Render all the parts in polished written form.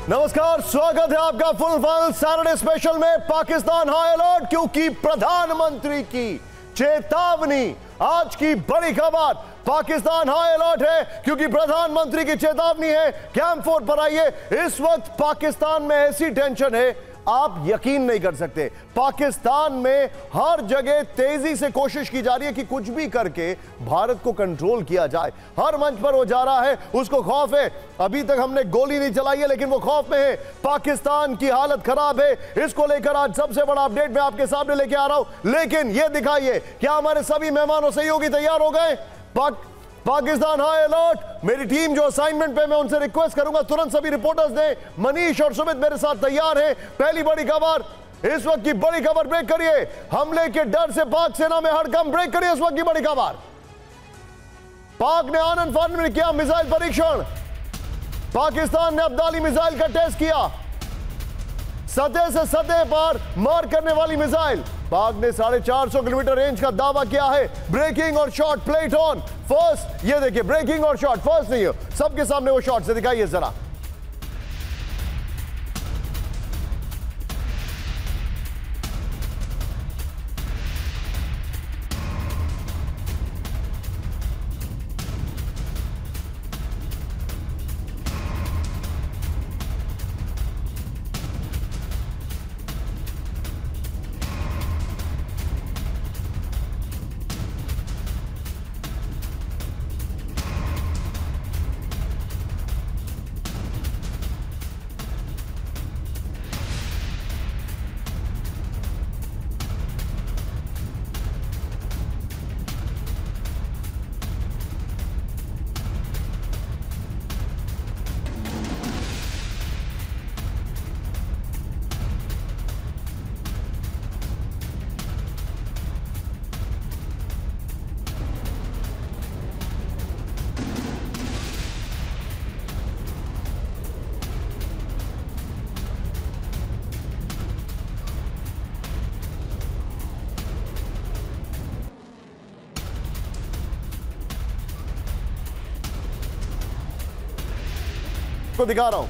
नमस्कार, स्वागत है आपका फुल फाइनल सैटरडे स्पेशल में। पाकिस्तान हाई अलर्ट क्योंकि प्रधानमंत्री की चेतावनी। आज की बड़ी खबर, पाकिस्तान हाई अलर्ट है क्योंकि प्रधानमंत्री की चेतावनी है। कैंप 4 पर आइए। इस वक्त पाकिस्तान में ऐसी टेंशन है आप यकीन नहीं कर सकते। पाकिस्तान में हर जगह तेजी से कोशिश की जा रही है कि कुछ भी करके भारत को कंट्रोल किया जाए। हर मंच पर वो जा रहा है, उसको खौफ है। अभी तक हमने गोली नहीं चलाई है लेकिन वो खौफ में है। पाकिस्तान की हालत खराब है। इसको लेकर आज सबसे बड़ा अपडेट मैं आपके सामने लेके आ रहा हूं। लेकिन ये दिखाइए, क्या हमारे सभी मेहमान और सहयोगी तैयार हो गए? Pakistan high alert. मेरी टीम जो असाइनमेंट पे, मैं उनसे रिक्वेस्ट करूंगा तुरंत सभी रिपोर्टर्स दें। मनीष और सुमित मेरे साथ तैयार हैं। पहली बड़ी खबर, इस वक्त की बड़ी खबर, ब्रेक करिए। हमले के डर से पाक सेना में हड़कंप, ब्रेक करिए। इस वक्त की बड़ी खबर, पाक ने आनन फानन में किया मिसाइल परीक्षण। पाकिस्तान ने अब्दाली मिसाइल का टेस्ट किया। सतह से सतह पर मार करने वाली मिसाइल। पाक ने 450 किलोमीटर रेंज का दावा किया है। ब्रेकिंग और शॉट, प्लेट ऑन फर्स्ट। ये देखिए, ब्रेकिंग और शॉट फर्स्ट नहीं हो, सबके सामने वो शॉट से दिखाइए जरा। को दिखा रहा हूं।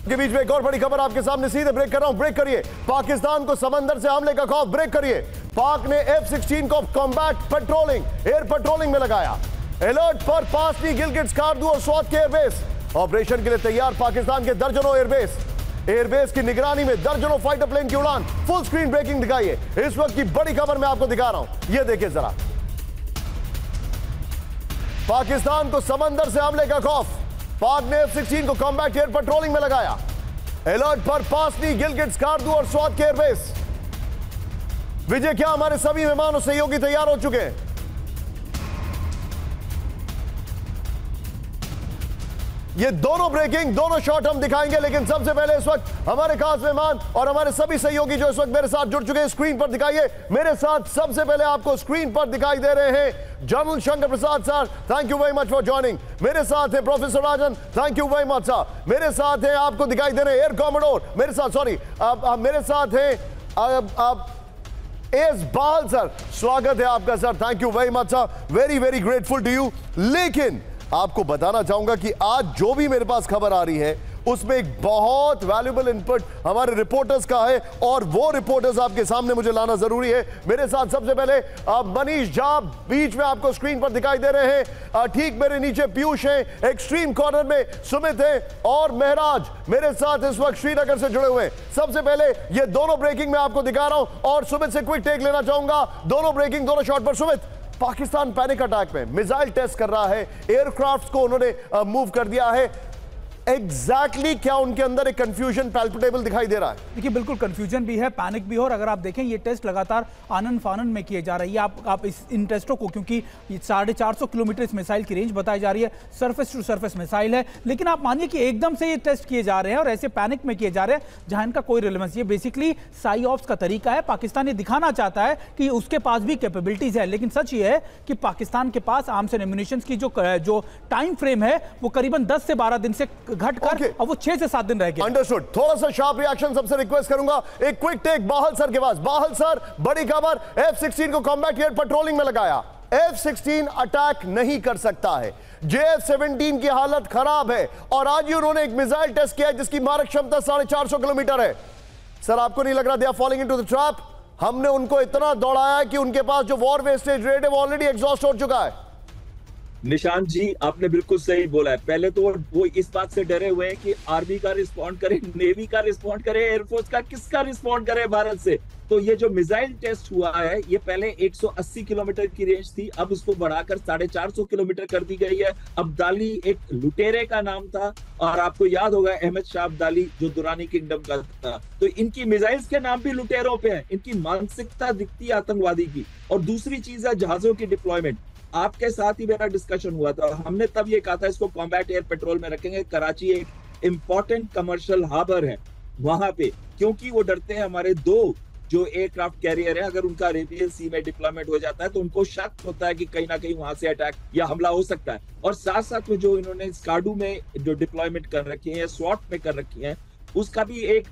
के बीच में एक और बड़ी खबर आपके सामने, सीधे ब्रेक कर रहा हूं। ब्रेक करिए। पाकिस्तान को समंदर से हमले का खौफ, ब्रेक करिए। पाक ने F-16 को कॉम्बैट पेट्रोलिंग, एयर पेट्रोलिंग में लगाया। अलर्ट पर पासनी, गिलगिट, स्कार्दू और स्वात के एयरबेस। ऑपरेशन के लिए तैयार पाकिस्तान के दर्जनों एयरबेस। एयरबेस की निगरानी में दर्जनों फाइटर प्लेन की उड़ान। फुल स्क्रीन ब्रेकिंग दिखाइए। इस वक्त की बड़ी खबर मैं आपको दिखा रहा हूं, यह देखिए जरा। पाकिस्तान को समंदर से हमले का खौफ। पाक ने F-16 को कॉम्बैट एयर पेट्रोलिंग में लगाया। अलर्ट पर पासनी, गिलगिट, स्कार्दू और स्वात के एयरबेस। विजय, क्या हमारे सभी मेहमान और सहयोगी तैयार हो चुके हैं? ये दोनों ब्रेकिंग, दोनों शॉट हम दिखाएंगे, लेकिन सबसे पहले इस वक्त हमारे खास मेहमान और हमारे सभी सहयोगी जो इस वक्त मेरे साथ जुड़ चुके हैं, स्क्रीन पर दिखाइए। मेरे साथ सबसे पहले आपको स्क्रीन पर दिखाई दे रहे हैं general Shankar Prasad sir, thank you very much for joining. मेरे साथ है professor Rajan, thank you very much sir. मेरे साथ है, आपको दिखाई दे रहे हैं एयर कॉमोडोर, मेरे साथ, सॉरी, मेरे साथ है एस बाल सर, स्वागत है आपका sir, thank you very much sir, very very grateful to you. लेकिन आपको बताना चाहूंगा कि आज जो भी मेरे पास खबर आ रही है उसमें एक बहुत वैल्यूएबल इनपुट हमारे रिपोर्टर्स का है और वो रिपोर्टर्स आपके सामने मुझे लाना जरूरी है। मेरे साथ सबसे पहले मनीष झा बीच में आपको स्क्रीन पर दिखाई दे रहे हैं। ठीक मेरे नीचे पीयूष है, एक्सट्रीम कॉर्नर में सुमित है और महराज मेरे साथ इस वक्त श्रीनगर से जुड़े हुए हैं। सबसे पहले ये दोनों ब्रेकिंग मैं आपको दिखा रहा हूं और सुमित से क्विक टेक लेना चाहूंगा। दोनों ब्रेकिंग, दोनों शॉट पर। सुमित, पाकिस्तान पैनिक अटैक में मिसाइल टेस्ट कर रहा है, एयरक्राफ्ट को उन्होंने मूव कर दिया है। एग्जैक्टली क्या उनके अंदर एक कंफ्यूजन पैल्पिटेबल दिखाई दे रहा है? देखिए, बिल्कुल कंफ्यूजन भी है, पैनिक भी है। और अगर आप देखें ये टेस्ट लगातार आनन फानन में किए जा रही है। आप इन टेस्टों को, क्योंकि 450 किलोमीटर इस मिसाइल की रेंज बताई जा रही है, सरफेस टू सरफेस मिसाइल है, लेकिन आप मानिए कि एकदम से ये टेस्ट किए जा रहे हैं और ऐसे पैनिक में किए जा रहे हैं जहां इनका कोई रिलेवेंस। ये बेसिकली साई ऑप्स का तरीका है। पाकिस्तान ये दिखाना चाहता है कि उसके पास भी कैपेबिलिटीज है, लेकिन सच ये है कि पाकिस्तान के पास आर्म्स एंड एम्यूनिशंस की जो टाइम फ्रेम है वो करीबन 10 से 12 दिन से घटकर अब वो 6 से 7 दिन रह गए। अंडरस्टूड। थोड़ा सा शार्प रिएक्शन सबसे रिक्वेस्ट करूंगा, एक क्विक टेक बाहल सर के पास। बाहल सर, बड़ी खबर, F-16 को कॉम्बैट एयर पेट्रोलिंग में लगाया। F-16 अटैक नहीं कर सकता है, JF-17 की हालत खराब है और आज ही उन्होंने एक मिसाइल टेस्ट किया जिसकी मारक क्षमता 450 किलोमीटर है। सर आपको नहीं लग रहा they are falling into the trap? हमने उनको इतना दौड़ाया कि उनके पास जो वॉर वेस्टेज रेट है वो ऑलरेडी एग्जॉस्ट हो चुका है। निशांत जी आपने बिल्कुल सही बोला है। पहले तो वो इस बात से डरे हुए हैं कि आर्मी का रिस्पॉन्ड करे, नेवी का रिस्पॉन्ड करे, एयरफोर्स का, किसका रिस्पॉन्ड करे भारत से। तो ये जो मिसाइल टेस्ट हुआ है ये पहले 180 किलोमीटर की रेंज थी, अब उसको बढ़ाकर 450 किलोमीटर कर दी गई है। अब्दाली एक लुटेरे का नाम था और आपको याद होगा अहमद शाह अब्दाली जो दुरानी किंगडम का था। तो इनकी मिसाइल्स के नाम भी लुटेरों पे है, इनकी मानसिकता दिखती है आतंकवादी की। और दूसरी चीज है जहाजों की डिप्लॉयमेंट। आपके साथ ही मेरा डिस्कशन हुआ था, हमने तब ये कहा था इसको कॉम्बैट एयर पेट्रोल में रखेंगे। कराची एक इंपॉर्टेंट कमर्शियल हार्बर है वहां पे, क्योंकि वो डरते हैं हमारे 2 जो एयरक्राफ्ट कैरियर है, अगर उनका अरेबियन सी में डिप्लॉयमेंट हो जाता है तो उनको शक होता है कि कहीं ना कहीं वहां से अटैक या हमला हो सकता है। और साथ साथ में जो इन्होंने स्काडू में जो डिप्लॉयमेंट कर रखी है, स्वॉट में कर रखी है, उसका भी एक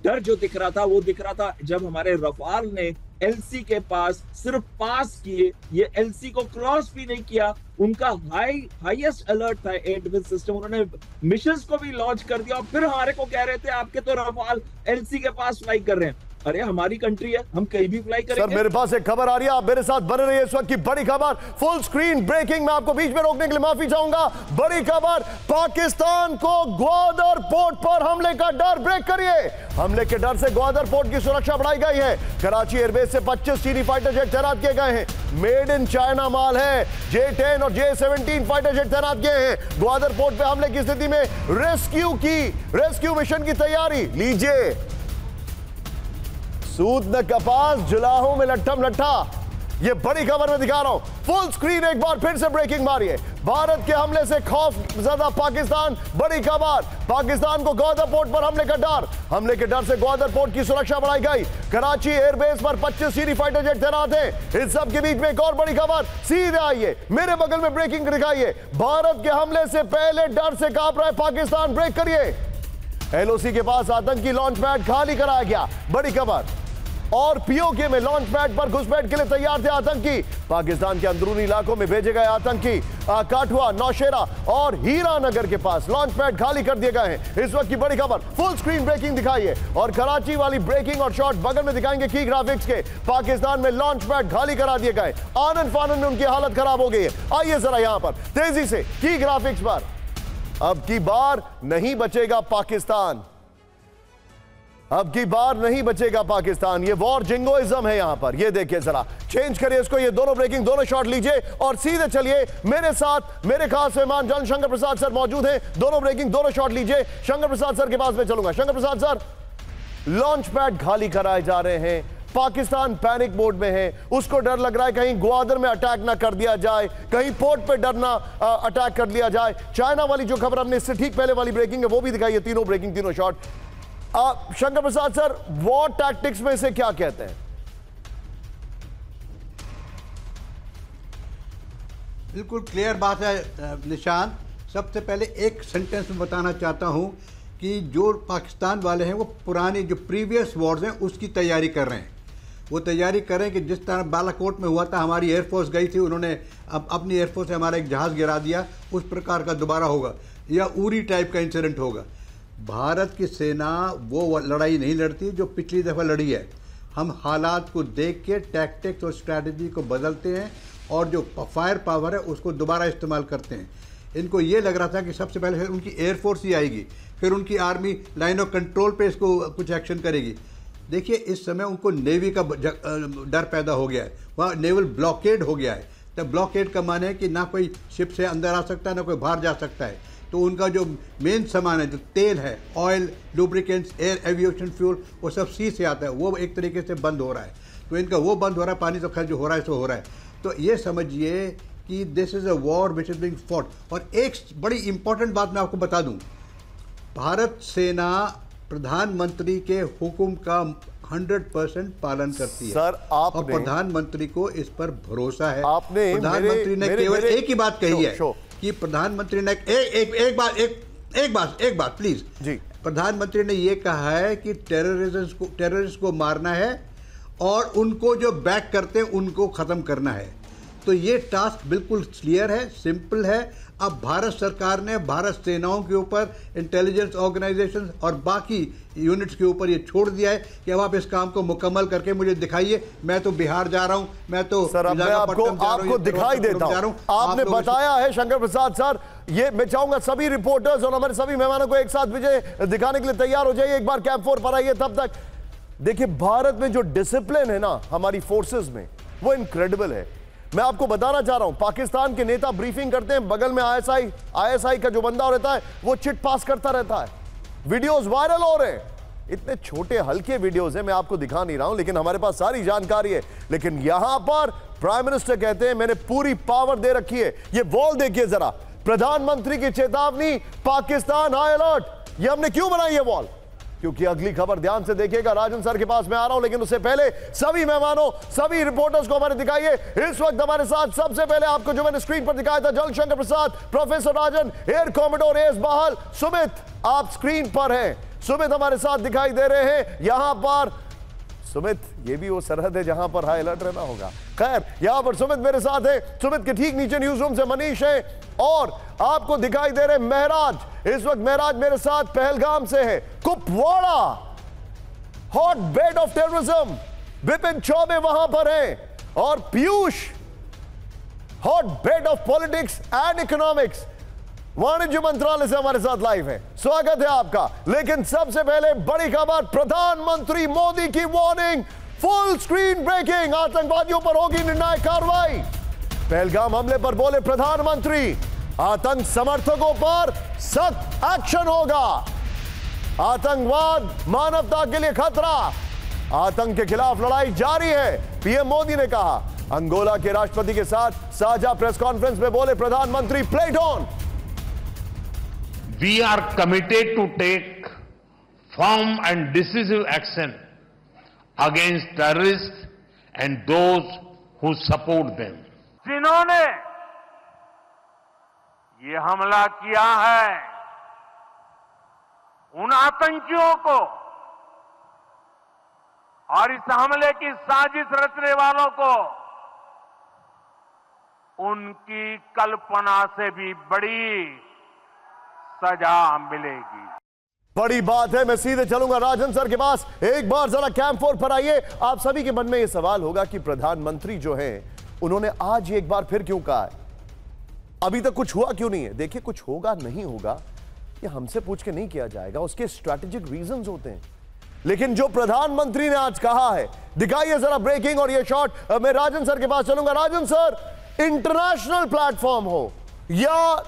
डर जो दिख रहा था वो दिख रहा था जब हमारे रफाल ने एलसी के पास सिर्फ पास किए, ये एलसी को क्रॉस भी नहीं किया। उनका हाईएस्ट अलर्ट था एयर डिफेंस सिस्टम, उन्होंने मिशंस को भी लॉन्च कर दिया और फिर हमारे को कह रहे थे आपके तो रफाल एलसी के पास फ्लाई कर रहे हैं। अरे हमारी कंट्री है, हम कहीं भी फ्लाई करेंगे। सर मेरे पास एक खबर आ रही है, आप मेरे साथ बने रहिए। इस वक्त की बड़ी खबर, फुल स्क्रीन ब्रेकिंग। मैं आपको बीच में रोकने के लिए माफी चाहूंगा। बड़ी खबर, पाकिस्तान को ग्वादर पोर्ट पर हमले का डर। ब्रेक करिए। हमले के डर से ग्वादर पोर्ट की सुरक्षा बढ़ाई गई है। कराची एयरबेस से 25 चीनी फाइटर जेट तैनात किए गए हैं। मेड इन चाइना माल है। J-10 और J-17 फाइटर जेट तैनात किए हैं। ग्वादर पोर्ट पे हमले की स्थिति में रेस्क्यू मिशन की तैयारी लीजिए। सूद न कपास, जुलाहों में लट्ठम लट्ठा। ये बड़ी खबर में दिखा रहा हूं। फुल स्क्रीन एक बार फिर से ब्रेकिंग मारिए। भारत के हमले से खौफ ज्यादा पाकिस्तान। बड़ी खबर, पाकिस्तान को ग्वादर पोर्ट पर हमले का डर। हमले के डर से ग्वादर पोर्ट की सुरक्षा बढ़ाई गई। कराची एयरबेस पर 25 चीनी फाइटर जेट तैनात हैं। इस सब के बीच में एक और बड़ी खबर। सीधे आइए, मेरे बगल में ब्रेकिंग दिखाइए। भारत के हमले से पहले डर से कांप रहा है पाकिस्तान। ब्रेक करिए। LOC के पास आतंकी लॉन्च पैड खाली कराया गया। बड़ी खबर। और POK में लॉन्च पैड पर घुसपैठ के लिए तैयार थे आतंकी। पाकिस्तान के अंदरूनी इलाकों में भेजे गए आतंकी काठुआ, नौशेरा और हीरानगर के पास लॉन्च पैड खाली कर दिए गए हैं। इस वक्त की बड़ी खबर, फुल स्क्रीन ब्रेकिंग दिखाइए और कराची वाली ब्रेकिंग और शॉट बगल में दिखाएंगे की ग्राफिक्स के। पाकिस्तान में लॉन्च पैड खाली करा दिए गए। आनन फानन में उनकी हालत खराब हो गई है। आइए जरा यहां पर तेजी से की ग्राफिक्स पर। अब की बार नहीं बचेगा पाकिस्तान, अब की बार नहीं बचेगा पाकिस्तान। ये वॉर जिंगोइज्म है यहां पर। ये देखिए जरा, चेंज करिए इसको। ये दोनों ब्रेकिंग, दोनों शॉट लीजिए और सीधे चलिए। मेरे साथ मेरे खास मेहमान जॉन शंकर प्रसाद सर मौजूद हैं। दोनों ब्रेकिंग, दोनों शॉट लीजिए। शंकर प्रसाद सर के पास मैं चलूंगा। Shankar Prasad sir, launch pad खाली कराए जा रहे हैं। पाकिस्तान पैनिक मोड में है। उसको डर लग रहा है कहीं ग्वादर में अटैक ना कर दिया जाए, कहीं पोर्ट पे डरना अटैक कर लिया जाए। चाइना वाली जो खबर हमने इससे ठीक पहले वाली ब्रेकिंग है वो भी दिखाई है। तीनों ब्रेकिंग, तीनों shot. Shankar Prasad sir, war tactics में से क्या कहते हैं? बिल्कुल क्लियर बात है निशांत। सबसे पहले एक सेंटेंस में बताना चाहता हूं कि जो पाकिस्तान वाले हैं वो पुरानी जो प्रीवियस वॉर्स हैं उसकी तैयारी कर रहे हैं। वो तैयारी कर रहे हैं कि जिस तरह बालाकोट में हुआ था, हमारी एयरफोर्स गई थी, उन्होंने अपनी एयरफोर्स से हमारा एक जहाज़ गिरा दिया, उस प्रकार का दोबारा होगा या उरी टाइप का इंसिडेंट होगा। भारत की सेना वो लड़ाई नहीं लड़ती जो पिछली दफ़ा लड़ी है। हम हालात को देख के टैक्टिक्स और स्ट्रैटेजी को बदलते हैं और जो फायर पावर है उसको दोबारा इस्तेमाल करते हैं। इनको ये लग रहा था कि सबसे पहले उनकी एयरफोर्स ही आएगी, फिर उनकी आर्मी लाइन ऑफ कंट्रोल पे इसको कुछ एक्शन करेगी। देखिए इस समय उनको नेवी का डर पैदा हो गया है, वहाँ नेवल ब्लॉकेड हो गया है। तब ब्लॉकेड का माने है कि ना कोई शिप से अंदर आ सकता है ना कोई बाहर जा सकता है। तो उनका जो मेन सामान है, जो तेल है, oil, lubricants, air aviation fuel, वो सब सी से आता है, वो एक तरीके से बंद हो रहा है। तो इनका वो बंद हो रहा है, पानी तो खैर जो हो रहा है सो हो रहा है। तो ये समझिए कि this is a war which is being fought. और एक बड़ी इंपॉर्टेंट बात मैं आपको बता दूं, भारत सेना प्रधानमंत्री के हुक्म का 100% पालन करती है। सर और प्रधानमंत्री को इस पर भरोसा है। आपने प्रधानमंत्री ने केवल एक ही बात कही है कि प्रधानमंत्री ने एक एक बात प्लीज जी। प्रधानमंत्री ने यह कहा है कि टेररिस्ट को मारना है और उनको जो बैक करते हैं उनको खत्म करना है। तो ये टास्क बिल्कुल क्लियर है, सिंपल है। अब भारत सरकार ने भारत सेनाओं के ऊपर, इंटेलिजेंस ऑर्गेनाइजेशन और बाकी यूनिट्स के ऊपर ये छोड़ दिया है कि अब आप इस काम को मुकम्मल करके मुझे दिखाइए। मैं तो बिहार जा रहा हूं, मैं तो सर अब मैं आपको दिखाई देता हूं। आपने बताया है शंकर प्रसाद सर, ये मैं चाहूंगा सभी रिपोर्टर्स और हमारे सभी मेहमानों को एक साथ मुझे दिखाने के लिए तैयार हो जाइए। एक बार कैंप 4 पर आइए। तब तक देखिए भारत में जो डिसिप्लिन है ना हमारी फोर्सेस में, वो इनक्रेडिबल है। मैं आपको बताना चाह रहा हूं, पाकिस्तान के नेता ब्रीफिंग करते हैं, बगल में आईएसआई का जो बंदा रहता है वो चिट पास करता रहता है। वीडियोस वायरल हो रहे हैं, इतने छोटे हल्के वीडियोस हैं, मैं आपको दिखा नहीं रहा हूं, लेकिन हमारे पास सारी जानकारी है। लेकिन यहां पर प्राइम मिनिस्टर कहते हैं मैंने पूरी पावर दे रखी है। ये वॉल देखिए जरा, प्रधानमंत्री की चेतावनी, पाकिस्तान हाई अलर्ट। ये हमने क्यों बनाई है वॉल? क्योंकि अगली खबर ध्यान से देखिएगा। राजन सर के पास मैं आ रहा हूं, लेकिन उससे पहले सभी मेहमानों, सभी रिपोर्टर्स को हमारे दिखाइए। इस वक्त हमारे साथ सबसे पहले आपको जो मैंने स्क्रीन पर दिखाया था, जल शंकर प्रसाद, प्रोफेसर राजन, एयर कॉमोडोर एस बहाल, सुमित आप स्क्रीन पर हैं। सुमित हमारे साथ दिखाई दे रहे हैं यहां पर। सुमित, ये भी वो सरहद है जहां पर हाई अलर्ट रहना होगा। खैर, यहां पर सुमित मेरे साथ है। सुमित के ठीक नीचे न्यूज रूम से मनीष है और आपको दिखाई दे रहे महराज। इस वक्त महराज मेरे साथ पहलगाम से है। Kupwara, hot bed of terrorism, Vipin Choubey वहां पर है और Piyush, hot bed of politics and economics, वाणिज्य मंत्रालय से हमारे साथ लाइव है। स्वागत है आपका। लेकिन सबसे पहले बड़ी खबर, प्रधानमंत्री मोदी की वार्निंग, फुल स्क्रीन ब्रेकिंग, आतंकवादियों पर होगी निर्णायक कार्रवाई। पहलगाम हमले पर बोले प्रधानमंत्री, आतंक समर्थकों पर सख्त एक्शन होगा। आतंकवाद मानवता के लिए खतरा, आतंक के खिलाफ लड़ाई जारी है, पीएम मोदी ने कहा। अंगोला के राष्ट्रपति के साथ साझा प्रेस कॉन्फ्रेंस में बोले प्रधानमंत्री, play it on. We are committed to take firm and decisive action against terrorists and those who support them. जिन्होंने ये हमला किया है, उन आतंकियों को और इस हमले की साजिश रचने वालों को उनकी कल्पना से भी बड़ी सजा मिलेगी। बड़ी बात है। मैं सीधे चलूंगा राजन सर के पास। एक बार जरा कैंप 4 पर आइए। आप सभी के मन में यह सवाल होगा कि प्रधानमंत्री जो हैं, उन्होंने आज एक बार फिर क्यों कहा है, अभी तक कुछ हुआ क्यों नहीं है? देखिए, कुछ होगा नहीं होगा ये हमसे पूछ के नहीं किया जाएगा, उसके स्ट्रैटेजिक रीजंस होते हैं। लेकिन जो प्रधानमंत्री ने आज कहा है, दिखाइए जरा ब्रेकिंग और ये शॉट। मैं राजन सर के पास चलूंगा। राजन सर, इंटरनेशनल प्लेटफॉर्म हो या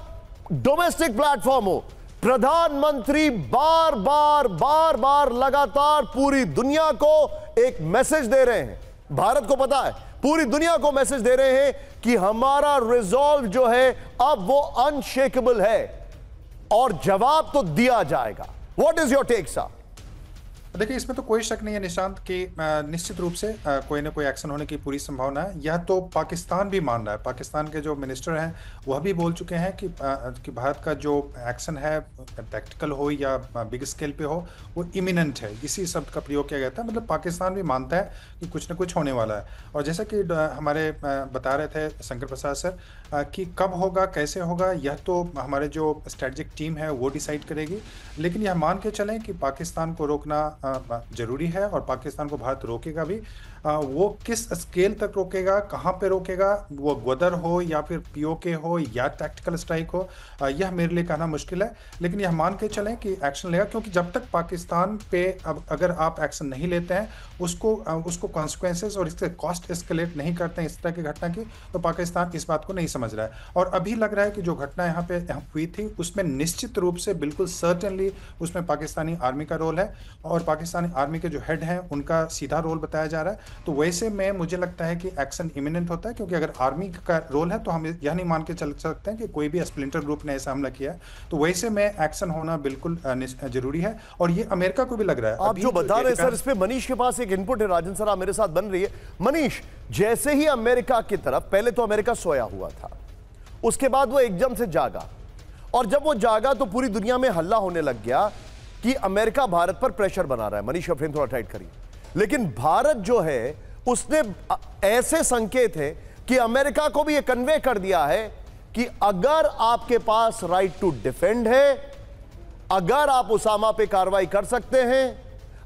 डोमेस्टिक प्लेटफॉर्म हो, प्रधानमंत्री बार बार लगातार पूरी दुनिया को एक मैसेज दे रहे हैं। भारत को पता है, पूरी दुनिया को मैसेज दे रहे हैं कि हमारा रिजॉल्व जो है अब वो अनशेकेबल है और जवाब तो दिया जाएगा। What is your take sir? देखिए, इसमें तो कोई शक नहीं है निशांत कि निश्चित रूप से कोई ना कोई एक्शन होने की पूरी संभावना है। यह तो पाकिस्तान भी मान रहा है। पाकिस्तान के जो मिनिस्टर हैं वह भी बोल चुके हैं कि भारत का जो एक्शन है, टैक्टिकल हो या बिग स्केल पे हो, वो इमिनेंट है। इसी शब्द का प्रयोग किया गया था। मतलब पाकिस्तान भी मानता है कि कुछ ना कुछ होने वाला है। और जैसा कि हमारे बता रहे थे शंकर प्रसाद सर कि कब होगा, कैसे होगा, यह तो हमारे जो स्ट्रेटजिक टीम है वो डिसाइड करेगी। लेकिन यह मान के चलें कि पाकिस्तान को रोकना जरूरी है और पाकिस्तान को भारत रोकेगा भी। वो किस स्केल तक रोकेगा, कहाँ पे रोकेगा, वो गदर हो या फिर पीओके हो या टैक्टिकल स्ट्राइक हो, यह मेरे लिए कहना मुश्किल है। लेकिन यह मान के चलें कि एक्शन लेगा, क्योंकि जब तक पाकिस्तान पे अब अगर आप एक्शन नहीं लेते हैं, उसको कॉन्सिक्वेंसेस और इसके कॉस्ट एस्केलेट नहीं करते हैं इस तरह की घटना की, तो पाकिस्तान इस बात को नहीं समझ रहा है। और अभी लग रहा है कि जो घटना यहाँ पे हुई थी उसमें निश्चित रूप से बिल्कुल सर्टेनली उसमें पाकिस्तानी आर्मी का रोल है और पाकिस्तानी आर्मी के जो हेड हैं उनका सीधा रोल बताया जा रहा है। तो वैसे में मुझे लगता है कि एक्शन इमिनेंट होता है, क्योंकि अगर आर्मी का रोल है तो हम यह नहीं मान के चल सकते हैं कि कोई भी स्प्लिंटर ग्रुप ने ऐसा हमला किया है। तो वैसे में एक्शन होना बिल्कुल जरूरी है और ये अमेरिका को भी लग रहा है। आप जो बता रहे हैं सर, इस पे मनीष के पास एक इनपुट है। राजन सर, आप मेरे साथ बन रही है। मनीष, जैसे ही अमेरिका की तरफ, पहले तो अमेरिका सोया हुआ था, उसके बाद वो एकदम से जागा और जब वो जागा तो पूरी दुनिया में हल्ला होने लग गया कि अमेरिका भारत पर प्रेशर बना रहा है। मनीष का फ्रेम थोड़ा टाइट करिए। लेकिन भारत जो है उसने ऐसे संकेत है कि अमेरिका को भी ये कन्वे कर दिया है कि अगर आपके पास राइट टू डिफेंड है, अगर आप उसामा पे कार्रवाई कर सकते हैं,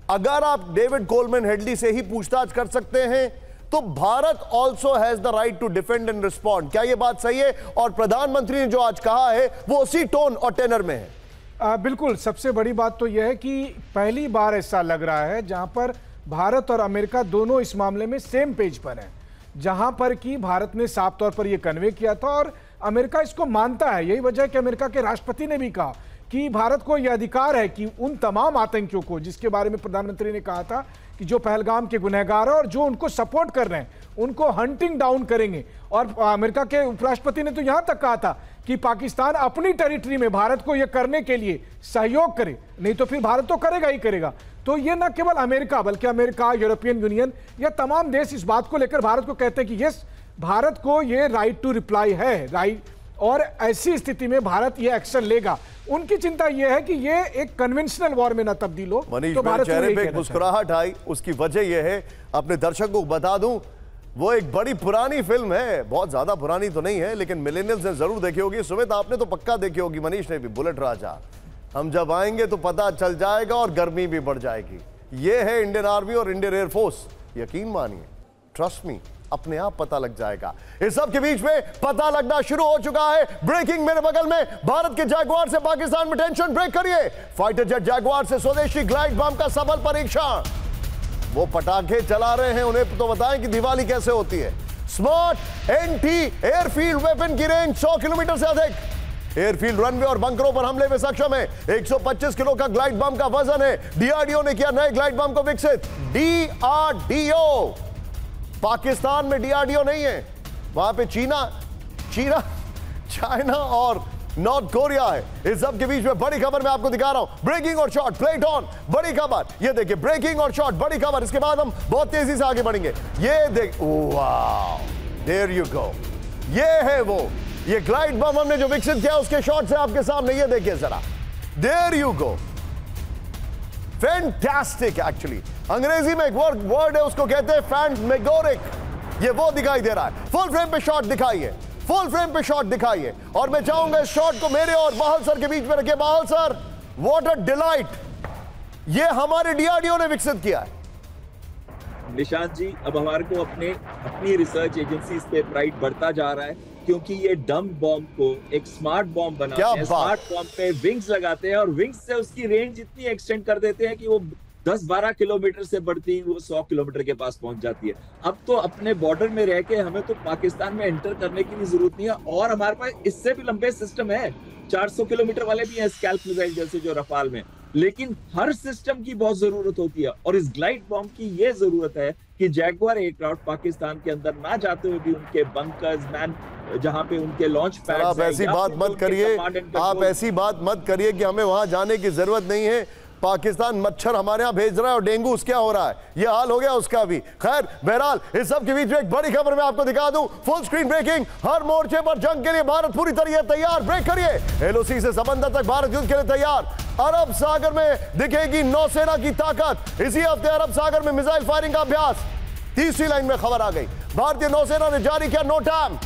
अगर आप डेविड कोलमैन हेडली से ही पूछताछ कर सकते हैं, तो Bharat also has the right to defend and respond. क्या यह बात सही है? और प्रधानमंत्री ने जो आज कहा है वो उसी टोन और टेनर में है। बिल्कुल। सबसे बड़ी बात तो यह है कि पहली बार ऐसा लग रहा है जहां पर भारत और अमेरिका दोनों इस मामले में सेम पेज पर हैं, जहां पर कि भारत ने साफ तौर पर यह कन्वे किया था और अमेरिका इसको मानता है। यही वजह है कि अमेरिका के राष्ट्रपति ने भी कहा कि भारत को यह अधिकार है कि उन तमाम आतंकियों को, जिसके बारे में प्रधानमंत्री ने कहा था कि जो पहलगाम के गुनहगार हैं और जो उनको सपोर्ट कर रहे हैं, उनको हंटिंग डाउन करेंगे। और अमेरिका के उपराष्ट्रपति ने तो यहां तक कहा था कि पाकिस्तान अपनी टेरिटरी में भारत को यह करने के लिए सहयोग करे, नहीं तो फिर भारत तो करेगा ही करेगा। तो ये न केवल अमेरिका बल्कि अमेरिका, यूरोपियन यूनियन, या तमाम देश इस बात को लेकर भारत को कहते हैं कि यस, भारत को ये राइट टू रिप्लाई है, राइट, और ऐसी स्थिति में भारत ये एक्शन लेगा। उनकी चिंता यह है कि ये एक कन्वेंशनल वॉर में ना तब्दील हो। मनीष, तो भारत चेहरे पे मुस्कुराहट आई, उसकी वजह यह है, अपने दर्शकों को बता दूं, वो एक बड़ी पुरानी फिल्म है, बहुत ज्यादा पुरानी तो नहीं है, लेकिन मिलेनियल्स ने जरूर देखी होगी। सुमित, आपने तो पक्का देखी होगी, मनीष ने भी, बुलेट राजा। हम जब आएंगे तो पता चल जाएगा और गर्मी भी बढ़ जाएगी। ये है इंडियन आर्मी और इंडियन एयरफोर्स, यकीन मानिए, ट्रस्ट मी, अपने आप पता लग जाएगा। इस सब के बीच में पता लगना शुरू हो चुका है। ब्रेकिंग मेरे बगल में, भारत के जैगुआर से पाकिस्तान में टेंशन ब्रेक करिए। फाइटर जेट जैगुआर से स्वदेशी ग्लाइड बम का सफल परीक्षण। वो पटाखे चला रहे हैं, उन्हें तो बताएं कि दिवाली कैसे होती है। स्मार्ट एंटी एयरफील्ड वेपन की रेंज 100 किलोमीटर से अधिक। एयरफील्ड रनवे और बंकरों पर हमले में सक्षम है। 125 किलो का ग्लाइड बम का वजन है। डीआरडीओ ने किया नए ग्लाइड बम को विकसित। डीआरडीओ, पाकिस्तान में डीआरडीओ नहीं है, वहां पे चाइना और नॉर्थ कोरिया है। इस सब के बीच में बड़ी खबर मैं आपको दिखा रहा हूं। ब्रेकिंग और शॉर्ट, प्लेट ऑन, बड़ी खबर। ये देखिए, ब्रेकिंग और शॉर्ट, बड़ी खबर। इसके बाद हम बहुत तेजी से आगे बढ़ेंगे। ये देख, वाओ, देयर यू गो। ये है वो, ये ग्लाइड बम हमने जो विकसित किया उसके शॉट से आपके सामने, ये देखिए जरा, there you go. Fantastic. Actually अंग्रेजी में एक वर्ड है, उसको कहते हैं फैंटमेगोरिक। ये वो दिखाई दे रहा है। फुल फ्रेम पे शॉट दिखाइए, फुल फ्रेम पे शॉट दिखाइए। और मैं चाहूंगा इस शॉट को मेरे और बाहल सर के बीच में रखिए। बाहल सर, व्हाट अ डिलाइट, ये हमारे डीआरडीओ ने विकसित किया है। निशांत जी, अब हमारे को अपनी रिसर्च एजेंसी पे प्राइड बढ़ता जा रहा है, क्योंकि ये डम बॉम्ब को एक स्मार्ट बॉम्ब बनाते हैं। स्मार्ट बॉम्ब पे विंग्स लगाते हैं और विंग्स से उसकी रेंज इतनी एक्सटेंड कर देते हैं कि वो 10-12 किलोमीटर से बढ़ती वो 100 किलोमीटर के पास पहुंच जाती है। अब तो अपने बॉर्डर में रह के हमें तो पाकिस्तान में एंटर करने की भी जरूरत नहीं है, और हमारे पास इससे भी लंबे सिस्टम है। 400 किलोमीटर वाले भी हैं, स्कैल्प मिसाइल जैसे जो रफाल में। लेकिन हर सिस्टम की बहुत जरूरत होती है, और इस ग्लाइड बॉम्ब की ये जरूरत है कि जैगुआर एयरक्राफ्ट पाकिस्तान के अंदर ना जाते हुए भी उनके बंकर्स, मैन, जहां पे उनके लॉन्च पैड्स, आप ऐसी बात मत करिए, आप ऐसी बात मत करिए कि हमें वहां जाने की जरूरत नहीं है। पाकिस्तान मच्छर हमारे यहां भेज रहा है और डेंगू क्या हो रहा है, ये हाल हो गया उसका भी। खैर, बहरहाल इस सब के बीच में एक बड़ी खबर मैं आपको दिखा दूं। फुल स्क्रीन ब्रेकिंग, हर मोर्चे पर जंग के लिए भारत पूरी तरह तैयार। ब्रेक करिए। एलओसी से समंदर तक भारत युद्ध के लिए तैयार। अरब सागर में दिखेगी नौसेना की ताकत। इसी हफ्ते अरब सागर में मिसाइल फायरिंग का अभ्यास। तीसरी लाइन में खबर आ गई, भारतीय नौसेना ने जारी किया नोटैम।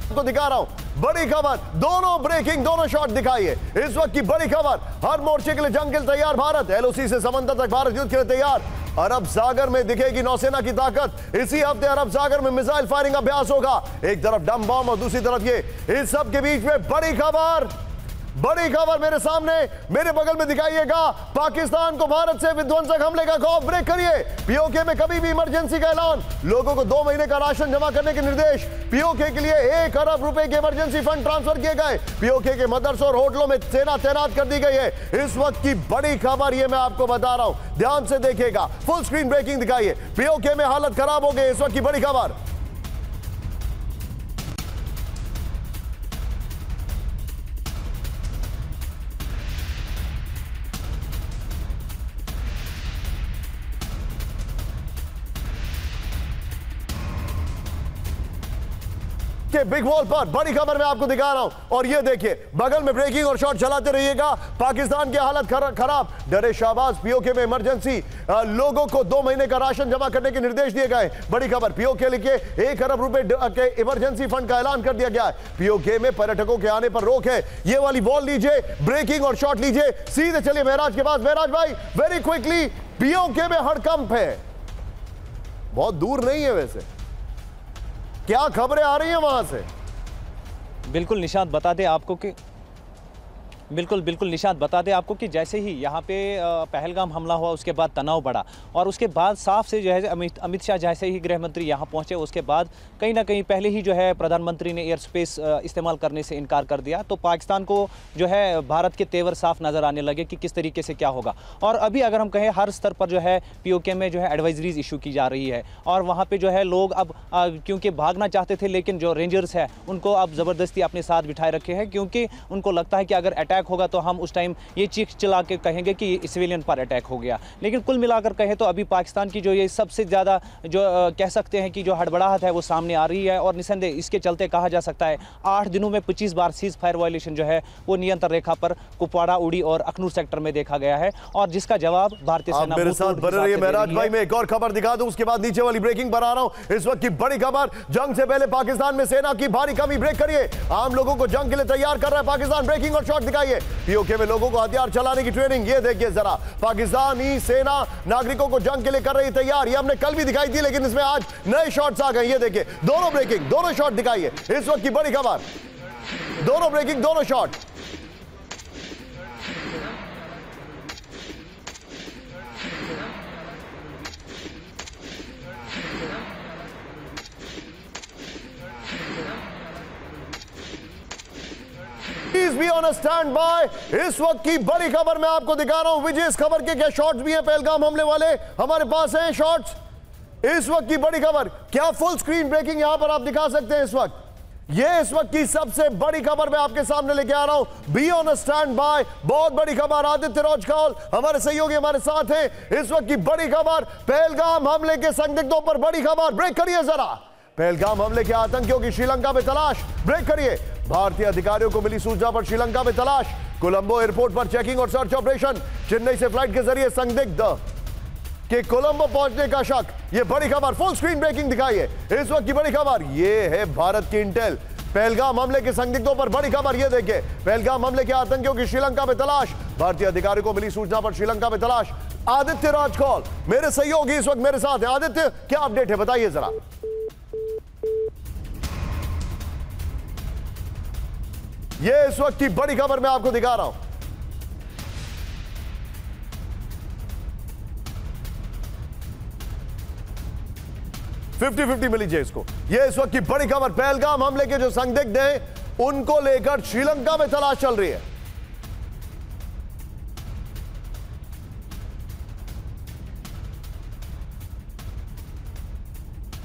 को दिखा रहा हूं बड़ी खबर, दोनों ब्रेकिंग, दोनों शॉट दिखाइए। इस वक्त की बड़ी खबर, हर मोर्चे के लिए जंग के लिए तैयार भारत। एलओसी से समंदर तक भारत युद्ध के लिए तैयार। अरब सागर में दिखेगी नौसेना की ताकत। इसी हफ्ते अरब सागर में मिसाइल फायरिंग अभ्यास होगा। एक तरफ डम बम और दूसरी तरफ ये। इस सब के बीच में बड़ी खबर, बड़ी खबर मेरे सामने, मेरे बगल में दिखाइएगा। पाकिस्तान को भारत से विध्वंसक हमले का खौफ। ब्रेक करिए। पीओके में कभी भी इमरजेंसी का ऐलान। लोगों को 2 महीने का राशन जमा करने के निर्देश। पीओके के लिए 1 अरब रुपए के इमरजेंसी फंड ट्रांसफर किए गए। पीओके के मदरसों और होटलों में सेना तैनात कर दी गई है। इस वक्त की बड़ी खबर ये मैं आपको बता रहा हूं, ध्यान से देखिएगा। फुल स्क्रीन ब्रेकिंग दिखाइए। पीओके में हालत खराब हो गई। इस वक्त की बड़ी खबर, के बिग वॉल पर बड़ी खबर मैं आपको दिखा रहा हूं, और ये देखिए बगल में ब्रेकिंग और शॉट चलाते रहिएगा। पाकिस्तान की हालत खराब, डरे शाहबाज, पीओके में इमरजेंसी, लोगों को 2 महीने का राशन जमा करने के निर्देश दिए गए। बड़ी खबर, पीओके लिखे 1 अरब रुपए के इमरजेंसी फंड का ऐलान कर दिया गया है। पीओके में पर्यटकों के आने पर रोक है। ये वाली बॉल लीजिए, ब्रेकिंग और शॉट लीजिए, सीधे चलिए महराज के पास। महराज भाई वेरी क्विकली, पीओके में हड़कंप है, बहुत दूर नहीं है वैसे, क्या खबरें आ रही हैं वहां से? बिल्कुल निशांत बता दें आपको कि बिल्कुल निशांत बता दें आपको कि जैसे ही यहाँ पे पहलगाम हमला हुआ उसके बाद तनाव बढ़ा, और उसके बाद साफ से जो है अमित शाह जैसे ही गृह मंत्री यहाँ पहुँचे उसके बाद कहीं ना कहीं पहले ही जो है प्रधानमंत्री ने एयर स्पेस इस्तेमाल करने से इनकार कर दिया। तो पाकिस्तान को जो है भारत के तेवर साफ नज़र आने लगे कि किस तरीके से क्या होगा। और अभी अगर हम कहें हर स्तर पर जो है पीओके में जो है एडवाइजरीज इशू की जा रही है, और वहाँ पर जो है लोग अब क्योंकि भागना चाहते थे लेकिन जो रेंजर्स है उनको अब ज़बरदस्ती अपने साथ बिठाए रखे हैं, क्योंकि उनको लगता है कि अगर अटैक होगा तो हम उस टाइम ये चीख चिल्ला के कहेंगे कि सिविलियन पर अटैक हो गया। लेकिन कुल मिलाकर कहें तो अभी पाकिस्तान की जो ये सबसे ज़्यादा जो कह सकते हैं कि जो हड़बड़ाहट है वो सामने आ रही है, और निसंदेह इसके चलते कहा जा सकता है 8 दिनों में 25 बार सीज फायर वायलेशन जो है वो नियंत्रण रेखा पर कुपवाड़ा, उड़ी और अखनूर सेक्टर में देखा गया है, और जिसका जवाब भारतीय सेना मेरे साथ बने रही है। महराज भाई मैं एक और खबर दिखा दूं, उसके बाद नीचे वाली ब्रेकिंग पर आ रहा हूं। इस वक्त की बड़ी खबर, जंग से पहले पाकिस्तान में सेना की भारी कमी। ब्रेक करिए, आम लोगों को जंग के लिए तैयार कर रहा है पाकिस्तान। ब्रेकिंग और शॉट दिखाइए, पीओके में लोगों को हथियार चलाने की ट्रेनिंग। ये देखिए जरा, पाकिस्तानी सेना नागरिकों को जंग के लिए कर रही तैयार। ये हमने कल भी दिखाई थी, लेकिन इसमें आज नए शॉट्स आ गए। ये देखिए दोनों ब्रेकिंग, दोनों शॉट दिखाइए। इस वक्त की बड़ी खबर, दोनों ब्रेकिंग, दोनों shot. Please be on a standby। इस वक्त की बड़ी खबर मैं आपको दिखा रहा हूं। विजय, इस खबर के क्या शॉट्स भी हैं? पहलगाम हमले वाले हमारे पास हैं शॉट्स। इस वक्त की बड़ी खबर, क्या फुल स्क्रीन ब्रेकिंग यहां पर आप दिखा सकते हैं? इस वक्त ये इस वक्त की सबसे बड़ी खबर मैं आपके सामने लेके आ रहा हूं। Be on a stand by, बहुत बड़ी खबर। आदित्य रोजकाल हमारे सहयोगी हमारे साथ हैं। इस वक्त की बड़ी खबर, पहलगाम हमले के संदिग्धों पर बड़ी खबर। ब्रेक करिए जरा, पहलगाम हमले के आतंकियों की श्रीलंका में तलाश। ब्रेक करिए, भारतीय अधिकारियों को मिली सूचना पर श्रीलंका में तलाश। कोलंबो एयरपोर्ट पर चेकिंग और सर्च ऑपरेशन। चेन्नई से फ्लाइट के जरिए संदिग्ध के कोलंबो पहुंचने का शक। यह बड़ी खबर, फुल स्क्रीन ब्रेकिंग दिखाइए। इस वक्त की बड़ी खबर यह है भारत की इंटेल। पहलगाम हमले के संदिग्धों पर बड़ी खबर। यह देखिए, पहलगाम हमले के आतंकियों की श्रीलंका में तलाश। भारतीय अधिकारियों को मिली सूचना पर श्रीलंका में तलाश। आदित्य राजकौल मेरे सहयोगी इस वक्त मेरे साथ हैं। आदित्य, क्या अपडेट है, बताइए जरा। यह इस वक्त की बड़ी खबर मैं आपको दिखा रहा हूं। फिफ्टी मिली इसको। यह इस वक्त की बड़ी खबर, पहलगाम हमले के जो संदिग्ध हैं उनको लेकर श्रीलंका में तलाश चल रही है।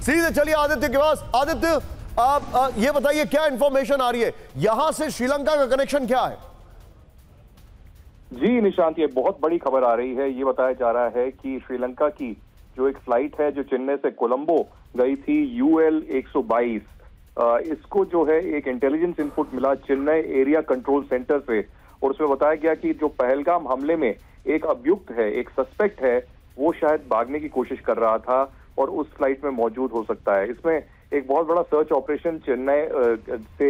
सीधे चलिए आदित्य के पास। आदित्य, आप ये बताइए क्या इंफॉर्मेशन आ रही है, यहां से श्रीलंका का कनेक्शन क्या है? जी निशांत, ये बहुत बड़ी खबर आ रही है। ये बताया जा रहा है कि श्रीलंका की जो एक फ्लाइट है जो चेन्नई से कोलंबो गई थी UL 122, इसको जो है एक इंटेलिजेंस इनपुट मिला चेन्नई एरिया कंट्रोल सेंटर से, और उसमें बताया गया कि जो पहलगाम हमले में एक अभियुक्त है, एक सस्पेक्ट है, वो शायद भागने की कोशिश कर रहा था और उस फ्लाइट में मौजूद हो सकता है। इसमें एक बहुत बड़ा सर्च ऑपरेशन चेन्नई से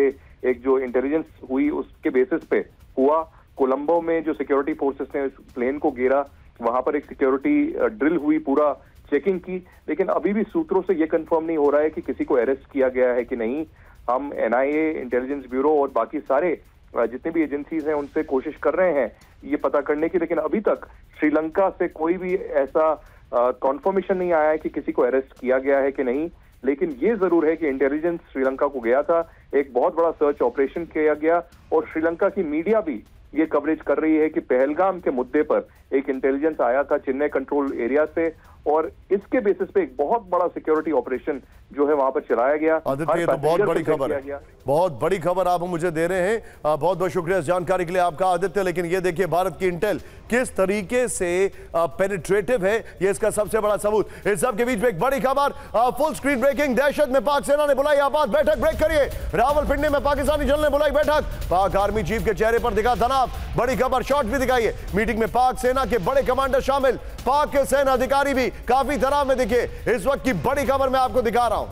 एक जो इंटेलिजेंस हुई उसके बेसिस पे हुआ। कोलंबो में जो सिक्योरिटी फोर्सेस ने इस प्लेन को घेरा, वहां पर एक सिक्योरिटी ड्रिल हुई, पूरा चेकिंग की, लेकिन अभी भी सूत्रों से यह कंफर्म नहीं हो रहा है कि किसी को अरेस्ट किया गया है कि नहीं। हम NIA, इंटेलिजेंस ब्यूरो और बाकी सारे जितने भी एजेंसीज हैं उनसे कोशिश कर रहे हैं ये पता करने की, लेकिन अभी तक श्रीलंका से कोई भी ऐसा कॉन्फर्मेशन नहीं आया है कि किसी को अरेस्ट किया गया है कि नहीं। लेकिन ये जरूर है कि इंटेलिजेंस श्रीलंका को गया था, एक बहुत बड़ा सर्च ऑपरेशन किया गया, और श्रीलंका की मीडिया भी ये कवरेज कर रही है कि पहलगाम के मुद्दे पर एक इंटेलिजेंस आया था चेन्नई कंट्रोल एरिया से, और इसके बेसिस पे एक बहुत बड़ा सिक्योरिटी ऑपरेशन जो है वहां पर चलाया गया। आदित्य, ये तो बहुत बड़ी खबर है, बहुत बड़ी खबर आप मुझे दे रहे हैं। बहुत बहुत शुक्रिया इस जानकारी के लिए आपका आदित्य। लेकिन ये देखिए भारत की इंटेल किस तरीके से पेनिट्रेटिव है, ये इसका सबसे बड़ा सबूत। इस सब के बीच में एक बड़ी खबर, फुल स्क्रीन ब्रेकिंग। दहशत में पाक सेना ने बुलाई आपात बैठक, ब्रेक करिए। रावलपिंडी में पाकिस्तानी जनरल ने बुलाई बैठक, पाक आर्मी चीफ के चेहरे पर दिखा तनाव। बड़ी खबर, शॉट भी दिखाइए। मीटिंग में पाक सेना के बड़े कमांडर शामिल, पाक के सेना अधिकारी भी काफी तनाव में दिखे। इस वक्त की बड़ी खबर मैं आपको दिखा रहा हूं,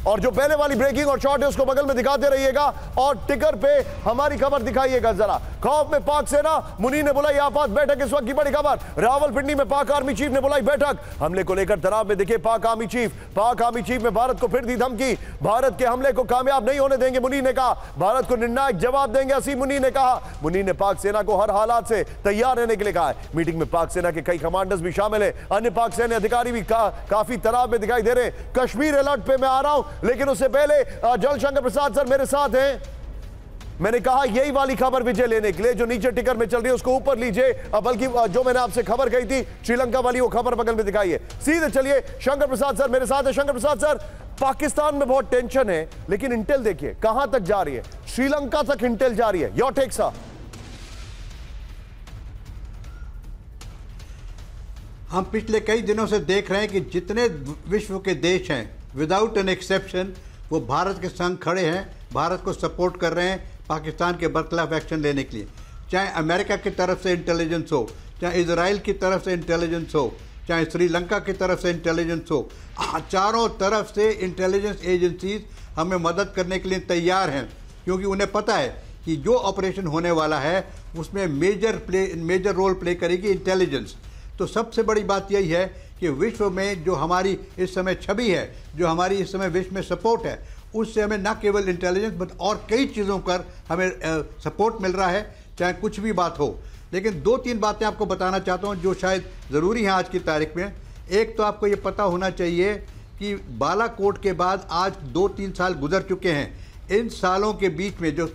और जो पहले वाली ब्रेकिंग और शॉट है उसको बगल में दिखाते रहिएगा, और टिकर पे हमारी खबर दिखाइएगा जरा। खौफ में पाक सेना, मुनीर ने बुलाई आपात बैठक। इस वक्त की बड़ी खबर, रावलपिंडी में पाक आर्मी चीफ ने बुलाई बैठक। हमले को लेकर तनाव में दिखे पाक आर्मी चीफ। पाक आर्मी चीफ ने भारत को फिर दी धमकी, भारत के हमले को कामयाब नहीं होने देंगे मुनीर ने कहा। भारत को निर्णायक जवाब देंगे, असीम मुनीर ने कहा। मुनीर ने पाक सेना को हर हालात से तैयार रहने के लिए कहा है। मीटिंग में पाक सेना के कई कमांडर्स भी शामिल है, अन्य पाक सैन्य अधिकारी भी काफी तनाव में दिखाई दे रहे हैं। कश्मीर अलर्ट पे मैं आ रहा हूं, लेकिन उससे पहले जलशंकर प्रसाद सर मेरे साथ हैं। मैंने कहा यही वाली खबर विजय लेने के लिए जो नीचे टिकर में चल रही है उसको ऊपर लीजिए, बल्कि जो मैंने आपसे खबर कही थी श्रीलंका वाली, वो खबर बगल में दिखाइए। सीधे चलिए, शंकर प्रसाद सर मेरे साथ है। शंकर प्रसाद सर, पाकिस्तान में बहुत टेंशन है, लेकिन इंटेल देखिए कहां तक जा रही है, श्रीलंका तक इंटेल जा रही है। Your take sir. हम पिछले कई दिनों से देख रहे हैं कि जितने विश्व के देश हैं विदाउट एन एक्सेप्शन वो भारत के संग खड़े हैं, भारत को सपोर्ट कर रहे हैं पाकिस्तान के बरखिलाफ एक्शन लेने के लिए। चाहे अमेरिका की तरफ से इंटेलिजेंस हो, चाहे इजराइल की तरफ से इंटेलिजेंस हो, चाहे श्रीलंका की तरफ से इंटेलिजेंस हो, चारों तरफ से इंटेलिजेंस एजेंसीज हमें मदद करने के लिए तैयार हैं, क्योंकि उन्हें पता है कि जो ऑपरेशन होने वाला है उसमें मेजर रोल प्ले करेगी इंटेलिजेंस। तो सबसे बड़ी बात यही है कि विश्व में जो हमारी इस समय छवि है, जो हमारी इस समय विश्व में सपोर्ट है, उससे हमें न केवल इंटेलिजेंस बट और कई चीज़ों पर हमें सपोर्ट मिल रहा है, चाहे कुछ भी बात हो। लेकिन 2-3 बातें आपको बताना चाहता हूं जो शायद ज़रूरी हैं आज की तारीख में। एक तो आपको ये पता होना चाहिए कि बालाकोट के बाद आज 2-3 साल गुजर चुके हैं। इन सालों के बीच में जो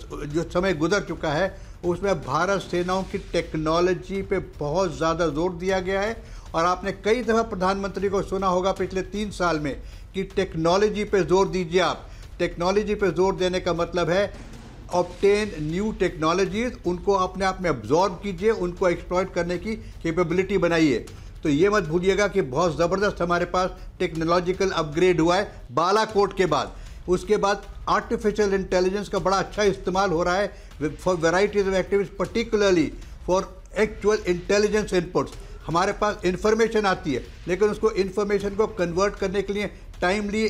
समय गुजर चुका है उसमें भारत सेनाओं की टेक्नोलॉजी पे बहुत ज़्यादा जोर दिया गया है, और आपने कई दफ़ा प्रधानमंत्री को सुना होगा पिछले 3 साल में कि टेक्नोलॉजी पे जोर दीजिए आप। टेक्नोलॉजी पे जोर देने का मतलब है ऑब्टेन न्यू टेक्नोलॉजीज, उनको अपने आप में अब्जॉर्ब कीजिए, उनको एक्सप्लॉइट करने की कैपेबिलिटी बनाइए। तो ये मत भूलिएगा कि बहुत ज़बरदस्त हमारे पास टेक्नोलॉजिकल अपग्रेड हुआ है बालाकोट के बाद। उसके बाद आर्टिफिशियल इंटेलिजेंस का बड़ा अच्छा इस्तेमाल हो रहा है for varieties of activities, particularly for actual intelligence inputs. हमारे पास इंफॉर्मेशन आती है, लेकिन उसको इंफॉर्मेशन को कन्वर्ट करने के लिए टाइमली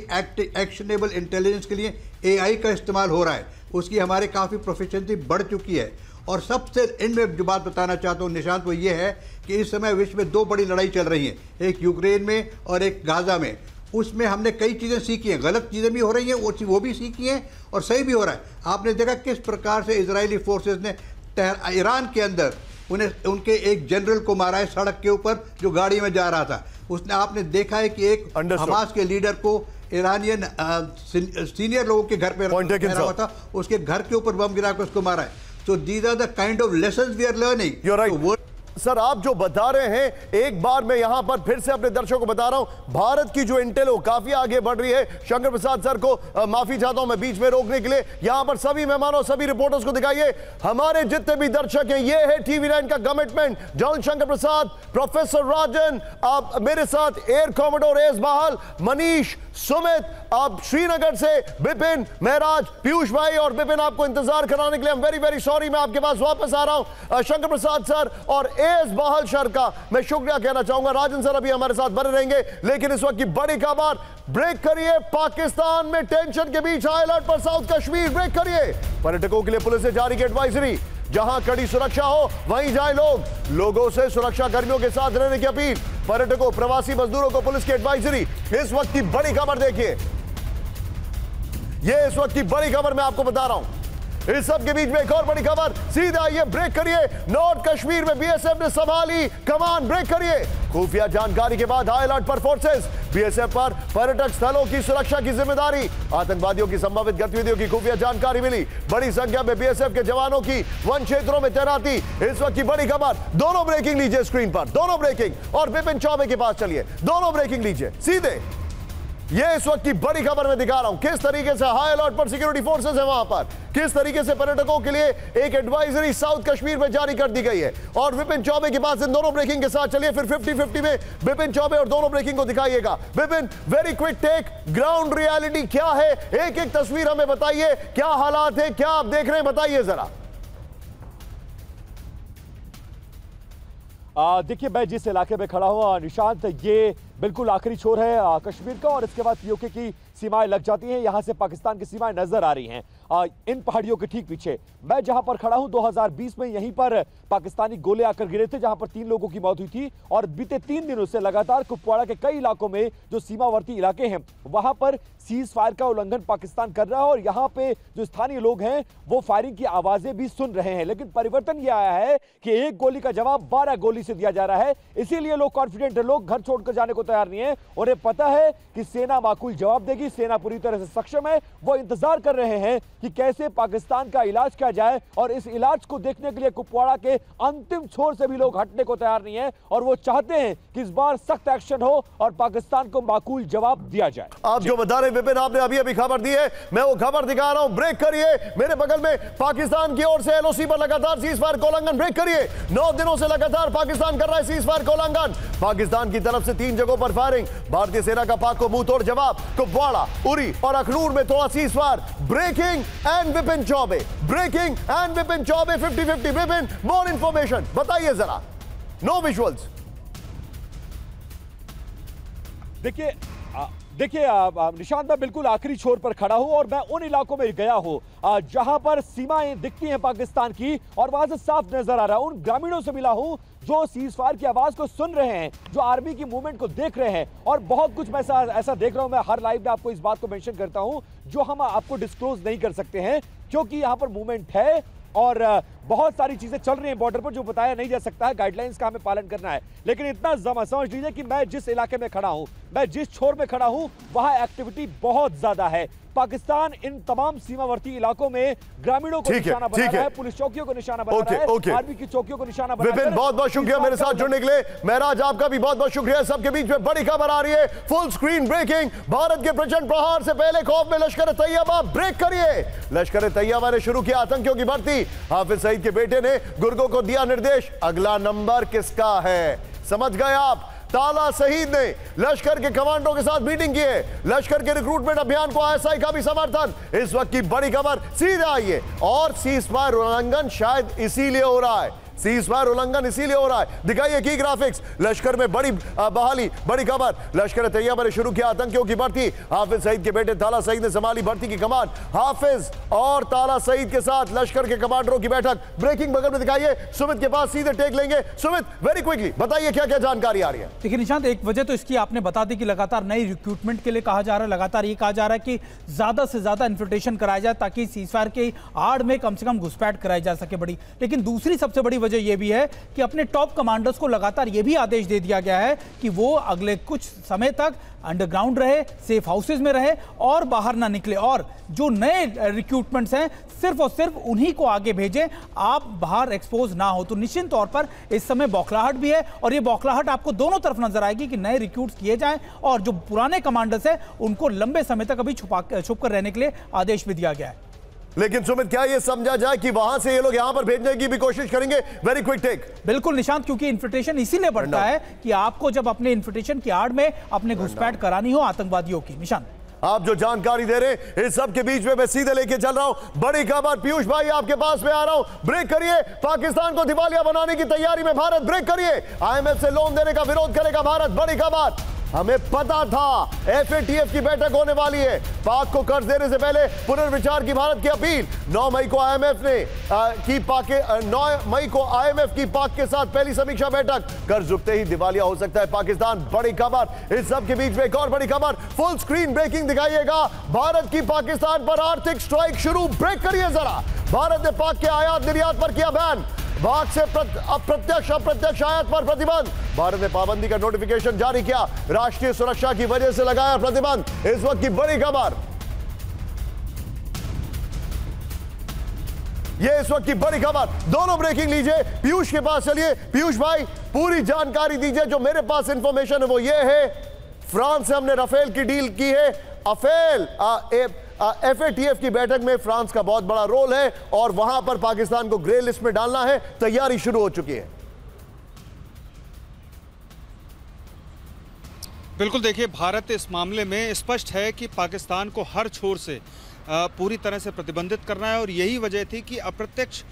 एक्शनेबल इंटेलिजेंस के लिए एआई का इस्तेमाल हो रहा है। उसकी हमारे काफ़ी प्रोफिशिएंसी बढ़ चुकी है। और सबसे एंड में जो बात बताना चाहता हूँ निशांत, वो ये है कि इस समय विश्व में 2 बड़ी लड़ाई चल रही हैं, एक यूक्रेन में और एक गाजा में। उसमें हमने कई चीज़ें सीखी हैं, गलत चीज़ें भी हो रही हैं वो भी सीखी हैं, और सही भी हो रहा है। आपने देखा किस प्रकार से इजरायली फोर्सेस ने ईरान के अंदर उनके एक जनरल को मारा है सड़क के ऊपर जो गाड़ी में जा रहा था। उसने आपने देखा है कि एक हमास के लीडर को ईरानियन सीनियर लोगों के घर पे रखा हुआ था, उसके घर के ऊपर बम गिरा के उसको मारा है। So these are the kind of lessons we are learning. You're right. Sir आप जो बता रहे हैं, एक बार मैं यहां पर फिर से अपने दर्शकों को बता रहा हूं, भारत की जो इंटेल हो काफी आगे बढ़ रही है। शंकर प्रसाद सर को माफी चाहता हूं मैं बीच में रोकने के लिए। यहां पर सभी मेहमानों, सभी रिपोर्टर्स को दिखाइए, हमारे जितने भी दर्शक हैं, ये है TV9 का commitment. John Shankar Prasad, professor राजन, आप मेरे साथ एयर कॉमोडोर एस बहाल, मनीष, सुमित, आप श्रीनगर से विपिन, महराज, पीयूष भाई और विपिन, आपको इंतजार कराने के लिए वेरी वेरी सॉरी। मैं आपके पास वापस आ रहा हूं। शंकर प्रसाद सर और एस बहाल सर का मैं शुक्रिया कहना चाहूंगा। राजन सर अभी हमारे साथ बने रहेंगे, लेकिन इस वक्त की बड़ी खबर, ब्रेक करिए। पाकिस्तान में टेंशन के बीच हाई अलर्ट पर साउथ कश्मीर, ब्रेक करिए। पर्यटकों के लिए पुलिस से जारी की एडवाइजरी, जहां कड़ी सुरक्षा हो वहीं जाए लोग, लोगों से सुरक्षा कर्मियों के साथ रहने की अपील। पर्यटकों, प्रवासी मजदूरों को पुलिस की एडवाइजरी। इस वक्त की बड़ी खबर देखिए, यह इस वक्त की बड़ी खबर मैं आपको बता रहा हूं। इस सब के बीच में एक और बड़ी खबर, सीधा आइए ब्रेक करिए। नॉर्थ कश्मीर में बीएसएफ ने संभाली कमान, ब्रेक करिए। खुफिया जानकारी के बाद हाई अलर्ट पर फोर्सेस, बीएसएफ पर पर्यटक स्थलों की सुरक्षा की जिम्मेदारी। आतंकवादियों की संभावित गतिविधियों की खुफिया जानकारी मिली, बड़ी संख्या में बीएसएफ के जवानों की वन क्षेत्रों में तैनाती। इस वक्त की बड़ी खबर, दोनों ब्रेकिंग लीजिए स्क्रीन पर, दोनों ब्रेकिंग। और विपिन चौबे के पास चलिए, दोनों ब्रेकिंग लीजिए सीधे। ये इस वक्त की बड़ी खबर मैं दिखा रहा हूं, किस तरीके से हाई अलर्ट पर सिक्योरिटी फोर्सेस है वहां पर, किस तरीके से पर्यटकों के लिए एक एडवाइजरी साउथ कश्मीर में जारी कर दी गई है। और विपिन चौबे के पास इन दोनों ब्रेकिंग के साथ चलिए, फिर 50-50 में विपिन चौबे और दोनों ब्रेकिंग को दिखाइएगा। Vipin, very quick take, ground reality क्या है, एक एक तस्वीर हमें बताइए, क्या हालात है, क्या आप देख रहे हैं, बताइए जरा। देखिए, मैं जिस इलाके में खड़ा हूं निशांत, ये बिल्कुल आखिरी छोर है कश्मीर का, और इसके बाद पीओके की सीमाएं लग जाती हैं। यहां से पाकिस्तान की सीमाएं नजर आ रही हैं इन पहाड़ियों के ठीक पीछे। मैं जहां पर खड़ा हूं 2020 में यहीं पर पाकिस्तानी गोले आकर गिरे थे, जहां पर 3 लोगों की मौत हुई थी। और बीते 3 दिनों से लगातार कुपवाड़ा के कई इलाकों में जो सीमावर्ती इलाके हैं वहां पर सीज फायर का उल्लंघन पाकिस्तान कर रहा है, और यहां पे जो स्थानीय लोग हैं वो फायरिंग की आवाजें भी सुन रहे हैं। लेकिन परिवर्तन यह आया है कि एक गोली का जवाब 12 गोली से दिया जा रहा है। इसीलिए लोग कॉन्फिडेंट है, लोग घर छोड़कर जाने को तैयार नहीं है। उन्हें पता है कि सेना माकूल जवाब देगी, सेना पूरी तरह से सक्षम है। वो इंतजार कर रहे हैं कि कैसे पाकिस्तान का इलाज किया जाए, और इस इलाज को देखने के लिए कुपवाड़ा के अंतिम छोर से भी लोग हटने को तैयार नहीं है। और वो चाहते हैं कि इस बार सख्त एक्शन हो और पाकिस्तान को माकूल जवाब दिया जाए। आप जो बता रहे विपिन, आपने अभी अभी खबर दी है, मैं वो खबर दिखा रहा हूं, ब्रेक करिए। मेरे बगल में पाकिस्तान की ओर से एलओसी पर लगातार सीज फायर का उल्लंघन, ब्रेक करिए। 9 दिनों से लगातार पाकिस्तान कर रहा है सीज फायर का उल्लंघन। पाकिस्तान की तरफ से 3 जगहों पर फायरिंग, भारतीय सेना का पाक को मुंह तोड़ जवाब। कुपवाड़ा, उरी और अखनूर में थोड़ा ceasefire. Breaking and Vipin Chaubey, breaking and Vipin Chaubey, 50-50। Vipin, more information बताइए जरा, नो विजुअल्स। देखिए निशांत, मैं बिल्कुल आखिरी छोर पर खड़ा हूं और मैं उन इलाकों में गया हूं जहां पर सीमाएं दिखती हैं पाकिस्तान की, और वहां से साफ नजर आ रहा है। उन ग्रामीणों से मिला हूं जो सीज फायर की आवाज को सुन रहे हैं, जो आर्मी की मूवमेंट को देख रहे हैं। और बहुत कुछ मैं ऐसा देख रहा हूं, मैं हर लाइव में आपको इस बात को मेंशन करता हूं जो हम आपको डिस्क्लोज नहीं कर सकते हैं, क्योंकि यहां पर मूवमेंट है और बहुत सारी चीजें चल रही हैं बॉर्डर पर जो बताया नहीं जा सकता है। गाइडलाइंस का हमें पालन करना है। लेकिन इतना समझ लीजिए कि मैं जिस इलाके में खड़ा हूं, मैं जिस छोर में खड़ा हूं, वहां एक्टिविटी बहुत ज्यादा है। पाकिस्तान इन तमाम सीमावर्ती इलाकों में ग्रामीणों को निशाना बना रहा है, पुलिस चौकियों को निशाना बना रहा है, आर्मी की चौकियों को निशाना बना रहा है। विपिन, बहुत बहुत शुक्रिया मेरे साथ जुड़ने के लिए। महराज, आपका भी बहुत बहुत शुक्रिया। सबके बीच में बड़ी खबर आ रही है, फुल स्क्रीन ब्रेकिंग। भारत के प्रचंड प्रहार से पहले खौफ में लश्कर तैयबा, ब्रेक करिए। लश्कर तैयबा ने शुरू किया आतंकियों की भर्ती। हाफिज सईद के बेटे ने गुर्गों को दिया निर्देश, अगला नंबर किसका है, समझ गए आप। ताला सईद ने लश्कर के कमांडों के साथ मीटिंग की है। लश्कर के रिक्रूटमेंट अभियान को आईएसआई का भी समर्थन। इस वक्त की बड़ी खबर, सीधे आइए। और सीज फायर उल्लंघन शायद इसीलिए हो रहा है, सीज फायर उल्लंघन इसीलिए हो रहा है। दिखाइए की ग्राफिक्स। लश्कर में बड़ी बहाली, बड़ी खबर। लश्कर तैयबा ने शुरू किया आतंकियों की भर्ती। हाफिज सईद के बेटे ताला सईद ने संभाली भर्ती की कमान। हाफिज और ताला सईद के साथ लश्कर के कमांडरों की बैठक। ब्रेकिंग बगल में दिखाइए, सुमित के पास सीधे टेक लेंगे। सुमित, वेरी क्विकली बताइए क्या क्या जानकारी आ रही है। देखिए निशांत, एक वजह तो इसकी आपने बता दी कि लगातार नई रिक्रूटमेंट के लिए कहा जा रहा है, लगातार ये कहा जा रहा है कि ज्यादा से ज्यादा इन्फिल्ट्रेशन कराया जाए ताकि सीज फायर के आड़ में कम से कम घुसपैठ कराई जा सके बड़ी। लेकिन दूसरी सबसे बड़ी वजह यह भी है कि अपने टॉप कमांडर्स को लगातार यह भी आदेश दे दिया गया है कि वो अगले कुछ समय तक अंडरग्राउंड रहे, सेफ हाउसेज में रहे और बाहर ना निकले। और जो नए रिक्रूटमेंट्स हैं सिर्फ और सिर्फ उन्हीं को आगे भेजें, आप बाहर एक्सपोज ना हो। तो निश्चित तौर पर इस समय बौखलाहट भी है, और ये बौखलाहट आपको दोनों तरफ नजर आएगी कि नए रिक्रूट्स किए जाएं और जो पुराने कमांडर्स हैं उनको लंबे समय तक अभी छुपकर रहने के लिए आदेश भी दिया गया है। लेकिन सुमित, क्या ये समझा जाए कि वहां से ये लोग यहां पर भेजने की भी कोशिश करेंगे? Very quick take. बिल्कुल निशांत, क्योंकि इन्फिल्ट्रेशन इसीलिए बढ़ता है कि आपको जब अपने इन्फिल्ट्रेशन की आड़ में अपने घुसपैठ करानी हो आतंकवादियों की। निशांत, आप जो जानकारी दे रहे हैं इस सब के बीच में मैं सीधे लेके चल रहा हूं बड़ी खबर। पीयूष भाई, आपके पास में आ रहा हूं, ब्रेक करिए। पाकिस्तान को दिवालिया बनाने की तैयारी में भारत, ब्रेक करिए। आईएमएफ से लोन देने का विरोध करेगा भारत, बड़ी खबर। हमें पता था FATF की बैठक होने वाली है। पाक को कर्ज देने से पहले पुनर्विचार की भारत की अपील। 9 मई को IMF की पाक के साथ पहली समीक्षा बैठक। कर्ज रुकते ही दिवालिया हो सकता है पाकिस्तान, बड़ी खबर। इस सब के बीच में एक और बड़ी खबर, फुल स्क्रीन ब्रेकिंग दिखाइएगा। भारत की पाकिस्तान पर आर्थिक स्ट्राइक शुरू। ब्रेक करिए जरा। भारत ने पाक के आयात निर्यात पर किया बैन। पाक से अप्रत्यक्ष आयात पर प्रतिबंध। भारत ने पाबंदी का नोटिफिकेशन जारी किया। राष्ट्रीय सुरक्षा की वजह से लगाया प्रतिबंध। इस वक्त की बड़ी खबर, ये इस वक्त की बड़ी खबर। दोनों ब्रेकिंग लीजिए, पीयूष के पास चलिए। पीयूष भाई, पूरी जानकारी दीजिए। जो मेरे पास इंफॉर्मेशन है वो ये है, फ्रांस से हमने राफेल की डील की है। FATF की बैठक में फ्रांस का बहुत बड़ा रोल है और वहां पर पाकिस्तान को ग्रे लिस्ट में डालना है। तैयारी शुरू हो चुकी है। बिल्कुल, देखिए, भारत इस मामले में स्पष्ट है कि पाकिस्तान को हर छोर से पूरी तरह से प्रतिबंधित करना है और यही वजह थी कि अप्रत्यक्ष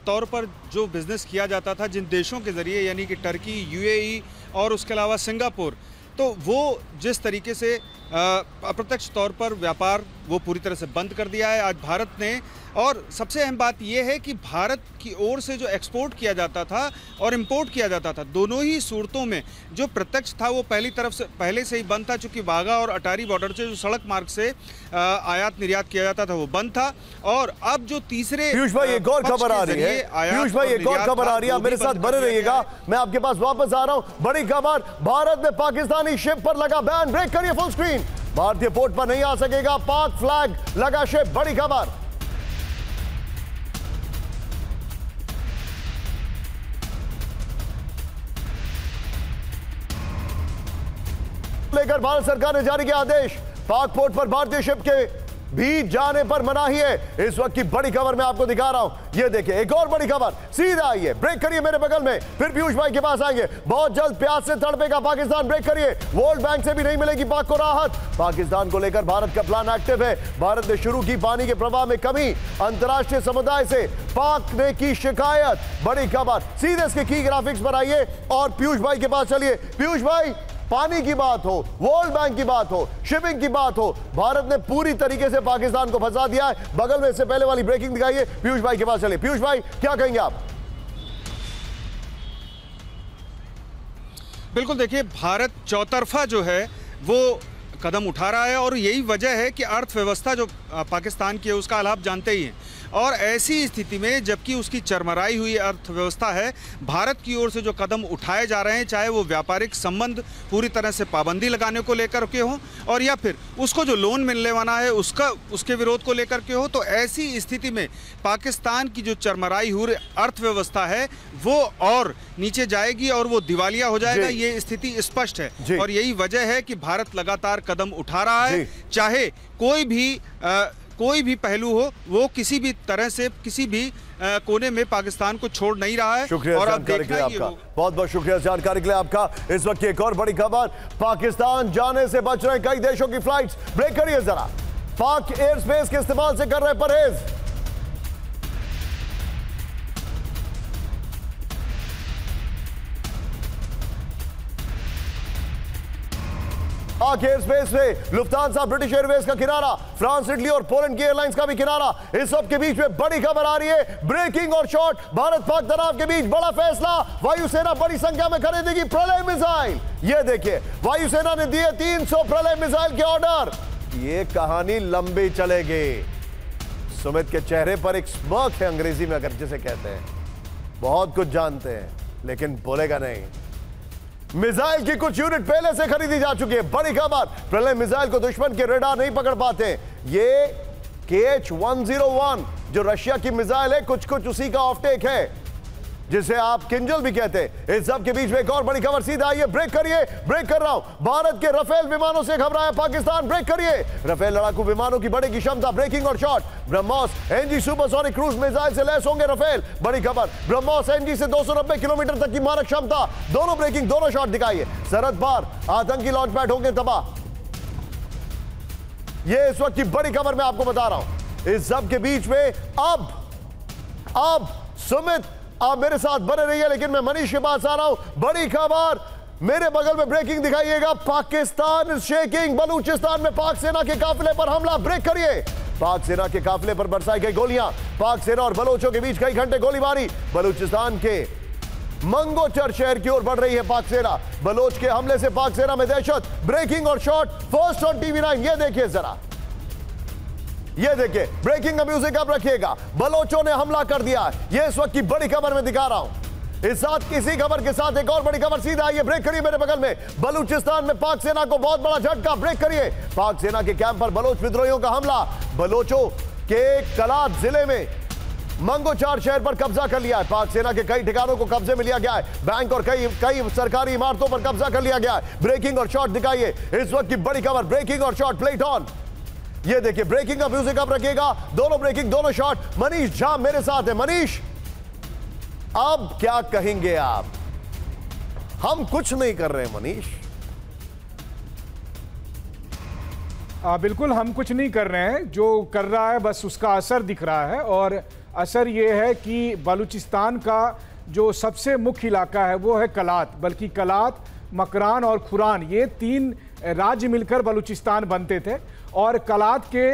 तौर पर जो बिजनेस किया जाता था जिन देशों के जरिए, यानी कि टर्की, UAE और उसके अलावा सिंगापुर, तो वो जिस तरीके से अप्रत्यक्ष तौर पर व्यापार वो पूरी तरह से बंद कर दिया है आज भारत ने। और सबसे अहम बात यह है कि भारत की ओर से जो एक्सपोर्ट किया जाता था और इंपोर्ट किया जाता था, दोनों ही सूरतों में जो प्रत्यक्ष था वो पहले से ही बंद था, चूंकि वाघा और अटारी बॉर्डर से जो सड़क मार्ग से आयात निर्यात किया जाता था वो बंद था। और अब जो तीसरे पीयूष भाई एक और खबर आ रही है। पीयूष भाई एक और खबर आ रही है, आप मेरे साथ बने रहिएगा, मैं आपके पास वापस आ रहा हूं। बड़ी खबर, भारत में पाकिस्तानी शिप पर लगा बैन। ब्रेक करिए फुल स्क्रीन। भारतीय पोर्ट पर नहीं आ सकेगा पाक फ्लैग लगा शिप। बड़ी खबर, लेकर भारत सरकार ने जारी किया आदेश। पाक पोर्ट पर भारतीय शिप के भी जाने पर मनाही है। इस वक्त की बड़ी खबर मैं आपको दिखा रहा हूं। ये देखिए, एक और बड़ी खबर सीधा आई है। ब्रेक करिए मेरे बगल में, फिर पीयूष भाई के पास आएंगे। बहुत जल्द प्यास से तड़पेगा पाकिस्तान। ब्रेक करिए। वर्ल्ड बैंक से भी नहीं मिलेगी पाक को राहत। पाकिस्तान को लेकर भारत का प्लान एक्टिव है। भारत ने शुरू की पानी के प्रवाह में कमी। अंतर्राष्ट्रीय समुदाय से पाक ने की शिकायत। बड़ी खबर, सीधे इसके की ग्राफिक्स पर आइए और पीयूष भाई के पास चलिए। पीयूष भाई, पानी की बात हो, वर्ल्ड बैंक की बात हो, शिपिंग की बात हो, भारत ने पूरी तरीके से पाकिस्तान को फंसा दिया है। बगल में इससे पहले वाली ब्रेकिंग दिखाइए। पीयूष भाई के पास चलिए। पीयूष भाई, क्या कहेंगे आप? बिल्कुल, देखिए, भारत चौतरफा जो है वो कदम उठा रहा है और यही वजह है कि अर्थव्यवस्था जो पाकिस्तान की है उसका हाल आप जानते ही हैं। और ऐसी स्थिति में जबकि उसकी चरमराई हुई अर्थव्यवस्था है, भारत की ओर से जो कदम उठाए जा रहे हैं, चाहे वो व्यापारिक संबंध पूरी तरह से पाबंदी लगाने को लेकर के हो और या फिर उसको जो लोन मिलने वाला है उसके विरोध को लेकर के हो, तो ऐसी स्थिति में पाकिस्तान की जो चरमराई हुई अर्थव्यवस्था है वो और नीचे जाएगी और वो दिवालिया हो जाएगा। ये स्थिति स्पष्ट है और यही वजह है कि भारत लगातार कदम उठा रहा है, चाहे कोई भी पहलू हो, वो किसी भी तरह से किसी भी कोने में पाकिस्तान को छोड़ नहीं रहा है। शुक्रिया जानकारी के लिए आपका, बहुत बहुत शुक्रिया जानकारी के लिए आपका। इस वक्त की एक और बड़ी खबर, पाकिस्तान जाने से बच रहे कई देशों की फ्लाइट्स। ब्रेक करिए जरा। पाक एयर स्पेस के इस्तेमाल से कर रहे परहेज। पाक एयर स्पेस में लुफ्तांसा, ब्रिटिश एयरवेज का किनारा, फ्रांस, इटली और पोलैंड की एयरलाइंस का भी किनारा। इस सब के बीच में बड़ी खबर आ रही है, ब्रेकिंग और शॉर्ट। भारत पाक तनाव के बीच बड़ा फैसला, वायुसेना बड़ी संख्या में खरीदेगी प्रलय मिसाइल। ये देखिए, वायुसेना ने दिए 300 प्रलय मिसाइल के ऑर्डर। ये कहानी लंबी चलेगी। सुमित के चेहरे पर एक स्मर्क है, अंग्रेजी में अगर जिसे कहते हैं। बहुत कुछ जानते हैं लेकिन बोलेगा नहीं। मिसाइल की कुछ यूनिट पहले से खरीदी जा चुकी है। बड़ी खबर, प्रलय मिसाइल को दुश्मन के रेडार नहीं पकड़ पाते। ये KH-101 जो रशिया की मिसाइल है, कुछ उसी का ऑफटेक है, जिसे आप किंजल भी कहते हैं। इस सब के बीच में एक और बड़ी खबर सीधा आई है। ब्रेक करिए, ब्रेक कर रहा हूं। भारत के राफेल विमानों से घबराया पाकिस्तान। ब्रेक करिए। राफेल लड़ाकू विमानों की बढ़ेगी क्षमता। ब्रेकिंग और shot, BrahMos NG supersonic cruise missile से लैस होंगे राफेल। बड़ी खबर, ब्रह्मोस NG से 290 किलोमीटर तक की मारक क्षमता। दोनों ब्रेकिंग, दोनों शॉट दिखाइए। सरहद पार आतंकी लॉन्च पैड होंगे तबाह। यह इस वक्त की बड़ी खबर मैं आपको बता रहा हूं। इस सब के बीच में अब सुमित आप मेरे साथ बने रहिए, लेकिन मैं मनीष के पास आ रहा हूं। बड़ी खबर, मेरे बगल में ब्रेकिंग दिखाइएगा। पाकिस्तान शेकिंग, बलूचिस्तान में पाक सेना के काफिले पर हमला। ब्रेक करिए। पाक सेना के काफिले पर बरसाई गई गोलियां। पाक सेना और बलोचों के बीच कई घंटे गोलीबारी। बलूचिस्तान के मंगोचर शहर की ओर बढ़ रही है पाक सेना। बलोच के हमले से पाक सेना में दहशत। ब्रेकिंग और शॉट फर्स्ट ऑन टीवी9। ये देखिए जरा, ये देखिए ब्रेकिंग का म्यूजिक अब रखिएगा। बलोचों ने हमला कर दिया है। ये इस वक्त की बड़ी खबर में दिखा रहा हूं। इस साथ इसी खबर के साथ एक और बड़ी खबर सीधा आई है। ब्रेक करिए मेरे बगल में। बलूचिस्तान में पाक सेना को बहुत बड़ा झटका। ब्रेक करिए। पाक सेना के कैंप पर बलोच विद्रोहियों का हमला। बलोचों के कलात जिले में मंगोचार शहर पर कब्जा कर लिया है। पाक सेना के कई ठिकानों को कब्जे में लिया गया है। बैंक और कई सरकारी इमारतों पर कब्जा कर लिया गया है। ब्रेकिंग और शॉट दिखाइए। इस वक्त की बड़ी खबर। ब्रेकिंग और शॉट प्लेट ऑन। ये देखिए ब्रेकिंग का म्यूजिक अब रखिएगा। दोनों ब्रेकिंग, दोनों शॉट। मनीष झा मेरे साथ है। मनीष, अब क्या कहेंगे आप? हम कुछ नहीं कर रहे मनीष। बिल्कुल हम कुछ नहीं कर रहे हैं। जो कर रहा है बस उसका असर दिख रहा है, और असर ये है कि बलूचिस्तान का जो सबसे मुख्य इलाका है वो है कलात। बल्कि कलात, मकरान और खुरान, ये 3 राज्य मिलकर बलूचिस्तान बनते थे। और कलात के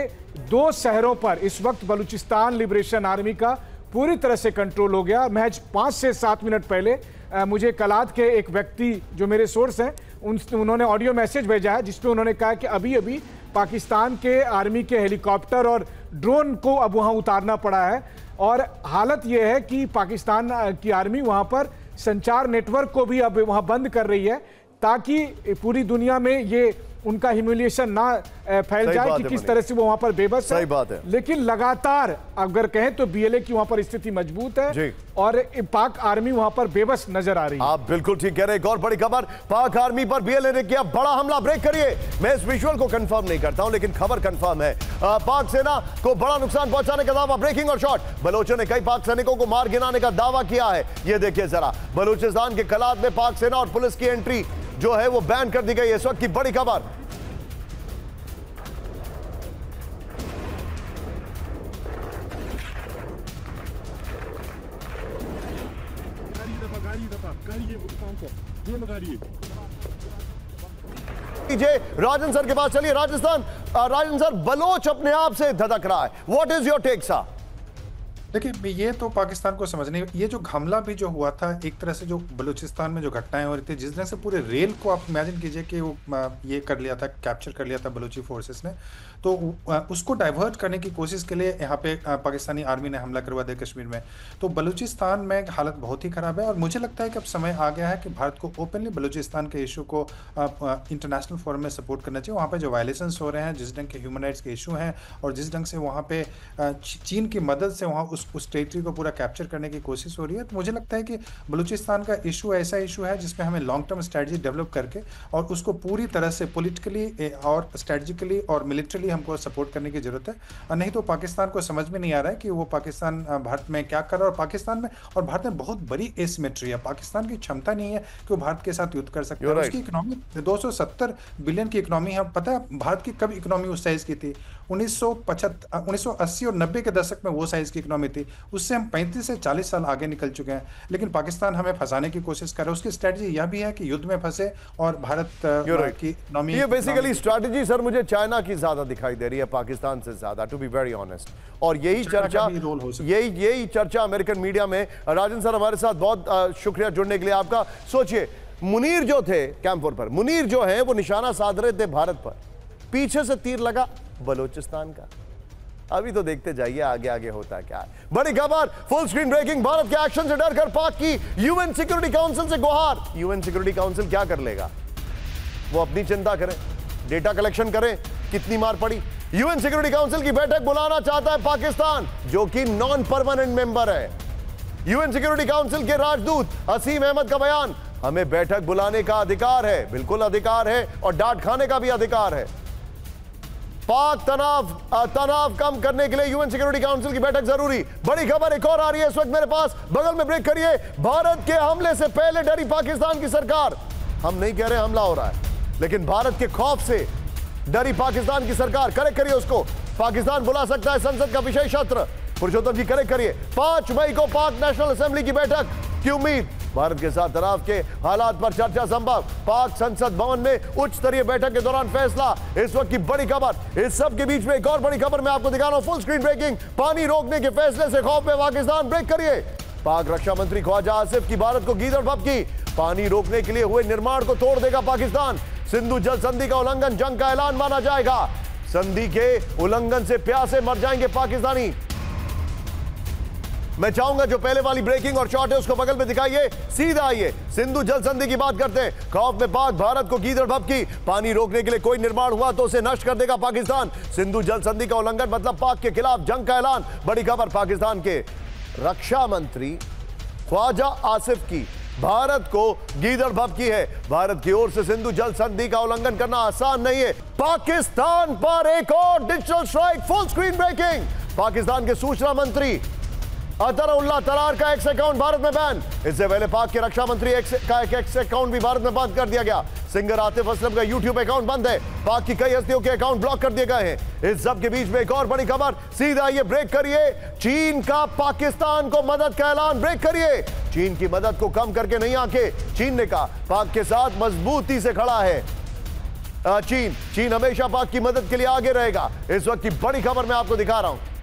2 शहरों पर इस वक्त बलूचिस्तान लिबरेशन आर्मी का पूरी तरह से कंट्रोल हो गया। महज 5 से 7 मिनट पहले मुझे कलात के एक व्यक्ति जो मेरे सोर्स हैं उन्होंने ऑडियो मैसेज भेजा है, जिसपे उन्होंने कहा कि अभी अभी पाकिस्तान के आर्मी के हेलीकॉप्टर और ड्रोन को अब वहां उतारना पड़ा है। और हालत यह है कि पाकिस्तान की आर्मी वहां पर संचार नेटवर्क को भी अब वहां बंद कर रही है, ताकि पूरी दुनिया में ये उनका ह्यूमिलिएशन ना फैल जाए कि किस तरह से वो वहां पर बेबस है। सही बात है। लेकिन लगातार अगर कहें तो बीएलए की वहां पर स्थिति मजबूत है और पाक आर्मी वहां पर बेबस नजर आ रही है। आप बिल्कुल ठीक कह रहे हैं। एक और बड़ी खबर, पाक आर्मी पर बीएलए ने किया बड़ा हमला। ब्रेक करिए। मैं इस विजुअल को कंफर्म नहीं करता हूं, लेकिन खबर कंफर्म है। पाक सेना को बड़ा नुकसान पहुंचाने का दावा। ब्रेकिंग और शॉट। बलोचों ने कई पाक सैनिकों को मार गिराने का दावा किया है। यह देखिए जरा, बलूचिस्तान के कलात में पाक सेना और पुलिस की एंट्री जो है वो बैन कर दी गई है। इस वक्त की बड़ी खबर। राजन सर के पास चलिए। राजन सर, बलोच अपने आप से धधक रहा है। What is your take sir? देखिए, ये तो पाकिस्तान को समझने, ये जो हमला भी जो हुआ था, एक तरह से जो बलूचिस्तान में जो घटनाएं हो रही थी, जिस तरह से पूरे रेल को आप इमेजिन कीजिए कि वो ये कर लिया था, कैप्चर कर लिया था बलूची फोर्सेस ने, तो उसको डाइवर्ट करने की कोशिश के लिए यहाँ पे पाकिस्तानी आर्मी ने हमला करवा दिया कश्मीर में। तो बलूचिस्तान में हालत बहुत ही ख़राब है और मुझे लगता है कि अब समय आ गया है कि भारत को ओपनली बलूचिस्तान के इशू को इंटरनेशनल फोरम में सपोर्ट करना चाहिए। वहाँ पर जो वायलेशंस हो रहे हैं, जिस ढंग के ह्यूमन राइट्स के इशू हैं और जिस ढंग से वहाँ पे चीन की मदद से वहाँ उस टेरिटरी को पूरा कैप्चर करने की कोशिश हो रही है, तो मुझे लगता है कि बलूचिस्तान का इशू ऐसा इशू है जिसमें हमें लॉन्ग टर्म स्ट्रेटजी डेवलप करके और उसको पूरी तरह से पॉलिटिकली और स्ट्रेटजिकली और मिलिट्रली हमको सपोर्ट करने की जरूरत है। और नहीं तो पाकिस्तान को समझ में नहीं आ रहा है कि वो पाकिस्तान भारत में क्या कर रहा है। और पाकिस्तान में और भारत में बहुत बड़ी एसिमेट्री है। पाकिस्तान की क्षमता नहीं है कि वो भारत के साथ युद्ध कर सकता है। उसकी इकोनॉमी 270 बिलियन की इकोनॉमी है। पता है भारत की कब इकोनॉमी उस साइज की थी? 1980 और 90 के दशक में वो साइज की इकोनॉमी थी। उससे हम 35 से 40 साल आगे निकल चुके हैं। लेकिन पाकिस्तान हमें फंसाने की कोशिश कर रहा है। उसकी स्ट्रेटजी यह भी है कि युद्ध में फंसे और भारत की इकोनॉमी, ये बेसिकली स्ट्रेटजी सर मुझे चाइना की ज्यादा दिखाई दे रही है पाकिस्तान से ज्यादा, टू बी वेरी ऑनेस्ट। और यही चर्चा अमेरिकन मीडिया में। राजन सर हमारे साथ बहुत शुक्रिया जुड़ने के लिए आपका। सोचिए, मुनीर जो थे कैंप 4 पर, मुनीर जो है वो निशाना साध रहे थे भारत पर, पीछे से तीर लगा बलूचिस्तान का। अभी तो देखते जाइए आगे आगे होता क्या है। बड़ी खबर, फुल स्क्रीन ब्रेकिंग। भारत के एक्शन से डरकर पाक की यूएन सिक्योरिटी काउंसिल से गुहार। यूएन सिक्योरिटी काउंसिल क्या कर लेगा? वो अपनी चिंता करें, डेटा कलेक्शन करें, कितनी मार पड़ी। यूएन सिक्योरिटी काउंसिल की बैठक बुलाना चाहता है पाकिस्तान, जो कि नॉन परमानेंट मेंबर है। यूएन सिक्योरिटी काउंसिल के राजदूत असीम अहमद का बयान, हमें बैठक बुलाने का अधिकार है, बिल्कुल अधिकार है, और डांट खाने का भी अधिकार है। पाक तनाव कम करने के लिए यूएन सिक्योरिटी काउंसिल की बैठक जरूरी। बड़ी खबर एक और आ रही है इस वक्त मेरे पास, बगल में ब्रेक करिए। भारत के हमले से पहले डरी पाकिस्तान की सरकार। हम नहीं कह रहे हमला हो रहा है, लेकिन भारत के खौफ से डरी पाकिस्तान की सरकार। करेक्ट करिए उसको। पाकिस्तान बुला सकता है संसद का विशेष सत्र। पुरुषोत्तम जी करेक्ट करिए। 5 मई को पाक नेशनल असेंबली की बैठक की उम्मीद। भारत के साथ तनाव के हालात पर चर्चा संभव। पाक संसद भवन में उच्च स्तरीय बैठक के दौरान फैसला। इस वक्त की बड़ी खबर, इस सब के बीच में एक और बड़ी खबर मैं आपको दिखा रहा हूं। Full screen breaking. पानी रोकने के फैसले से खौफ में पाकिस्तान, ब्रेक करिए। पाक रक्षा मंत्री ख्वाजा आसिफ की भारत को गीदड़ भभकी। पानी रोकने के लिए हुए निर्माण को तोड़ देगा पाकिस्तान। सिंधु जल संधि का उल्लंघन जंग का ऐलान माना जाएगा। संधि के उल्लंघन से प्यासे मर जाएंगे पाकिस्तानी। मैं चाहूंगा जो पहले वाली ब्रेकिंग और शॉट है उसको बगल में दिखाइए, सीधा आइए। सिंधु जल संधि की बात करते हैं। खौफ में पाक, भारत को गीदड़ भभकी। पानी रोकने के लिए कोई निर्माण हुआ तो उसे नष्ट कर देगा पाकिस्तान। सिंधु जल संधि का उल्लंघन मतलब पाक के खिलाफ जंग का ऐलान। बड़ी खबर, पाकिस्तान के रक्षा मंत्री ख्वाजा आसिफ की भारत को गीदड़ भभकी है। भारत की ओर से सिंधु जल संधि का उल्लंघन करना आसान नहीं है। पाकिस्तान पर एक और digital strike. Full screen breaking. Pakistan के सूचना मंत्री अतरुल्लाह तरार का एक्स अकाउंट भारत में बैन। इससे पहले पाक के रक्षा मंत्री का एक एक्स अकाउंट भी भारत में बंद कर दिया गया। सिंगर आतिफ असलम का यूट्यूब अकाउंट बंद है। पाक की कई हस्तियों के अकाउंट ब्लॉक कर दिए गए हैं। इस सब के बीच में एक और बड़ी खबर, सीधा ये ब्रेक करिए। चीन का पाकिस्तान को मदद का ऐलान, ब्रेक करिए। चीन की मदद को कम करके नहीं आके चीन ने कहा पाक के साथ मजबूती से खड़ा है। चीन हमेशा पाक की मदद के लिए आगे रहेगा। इस वक्त की बड़ी खबर मैं आपको दिखा रहा हूं।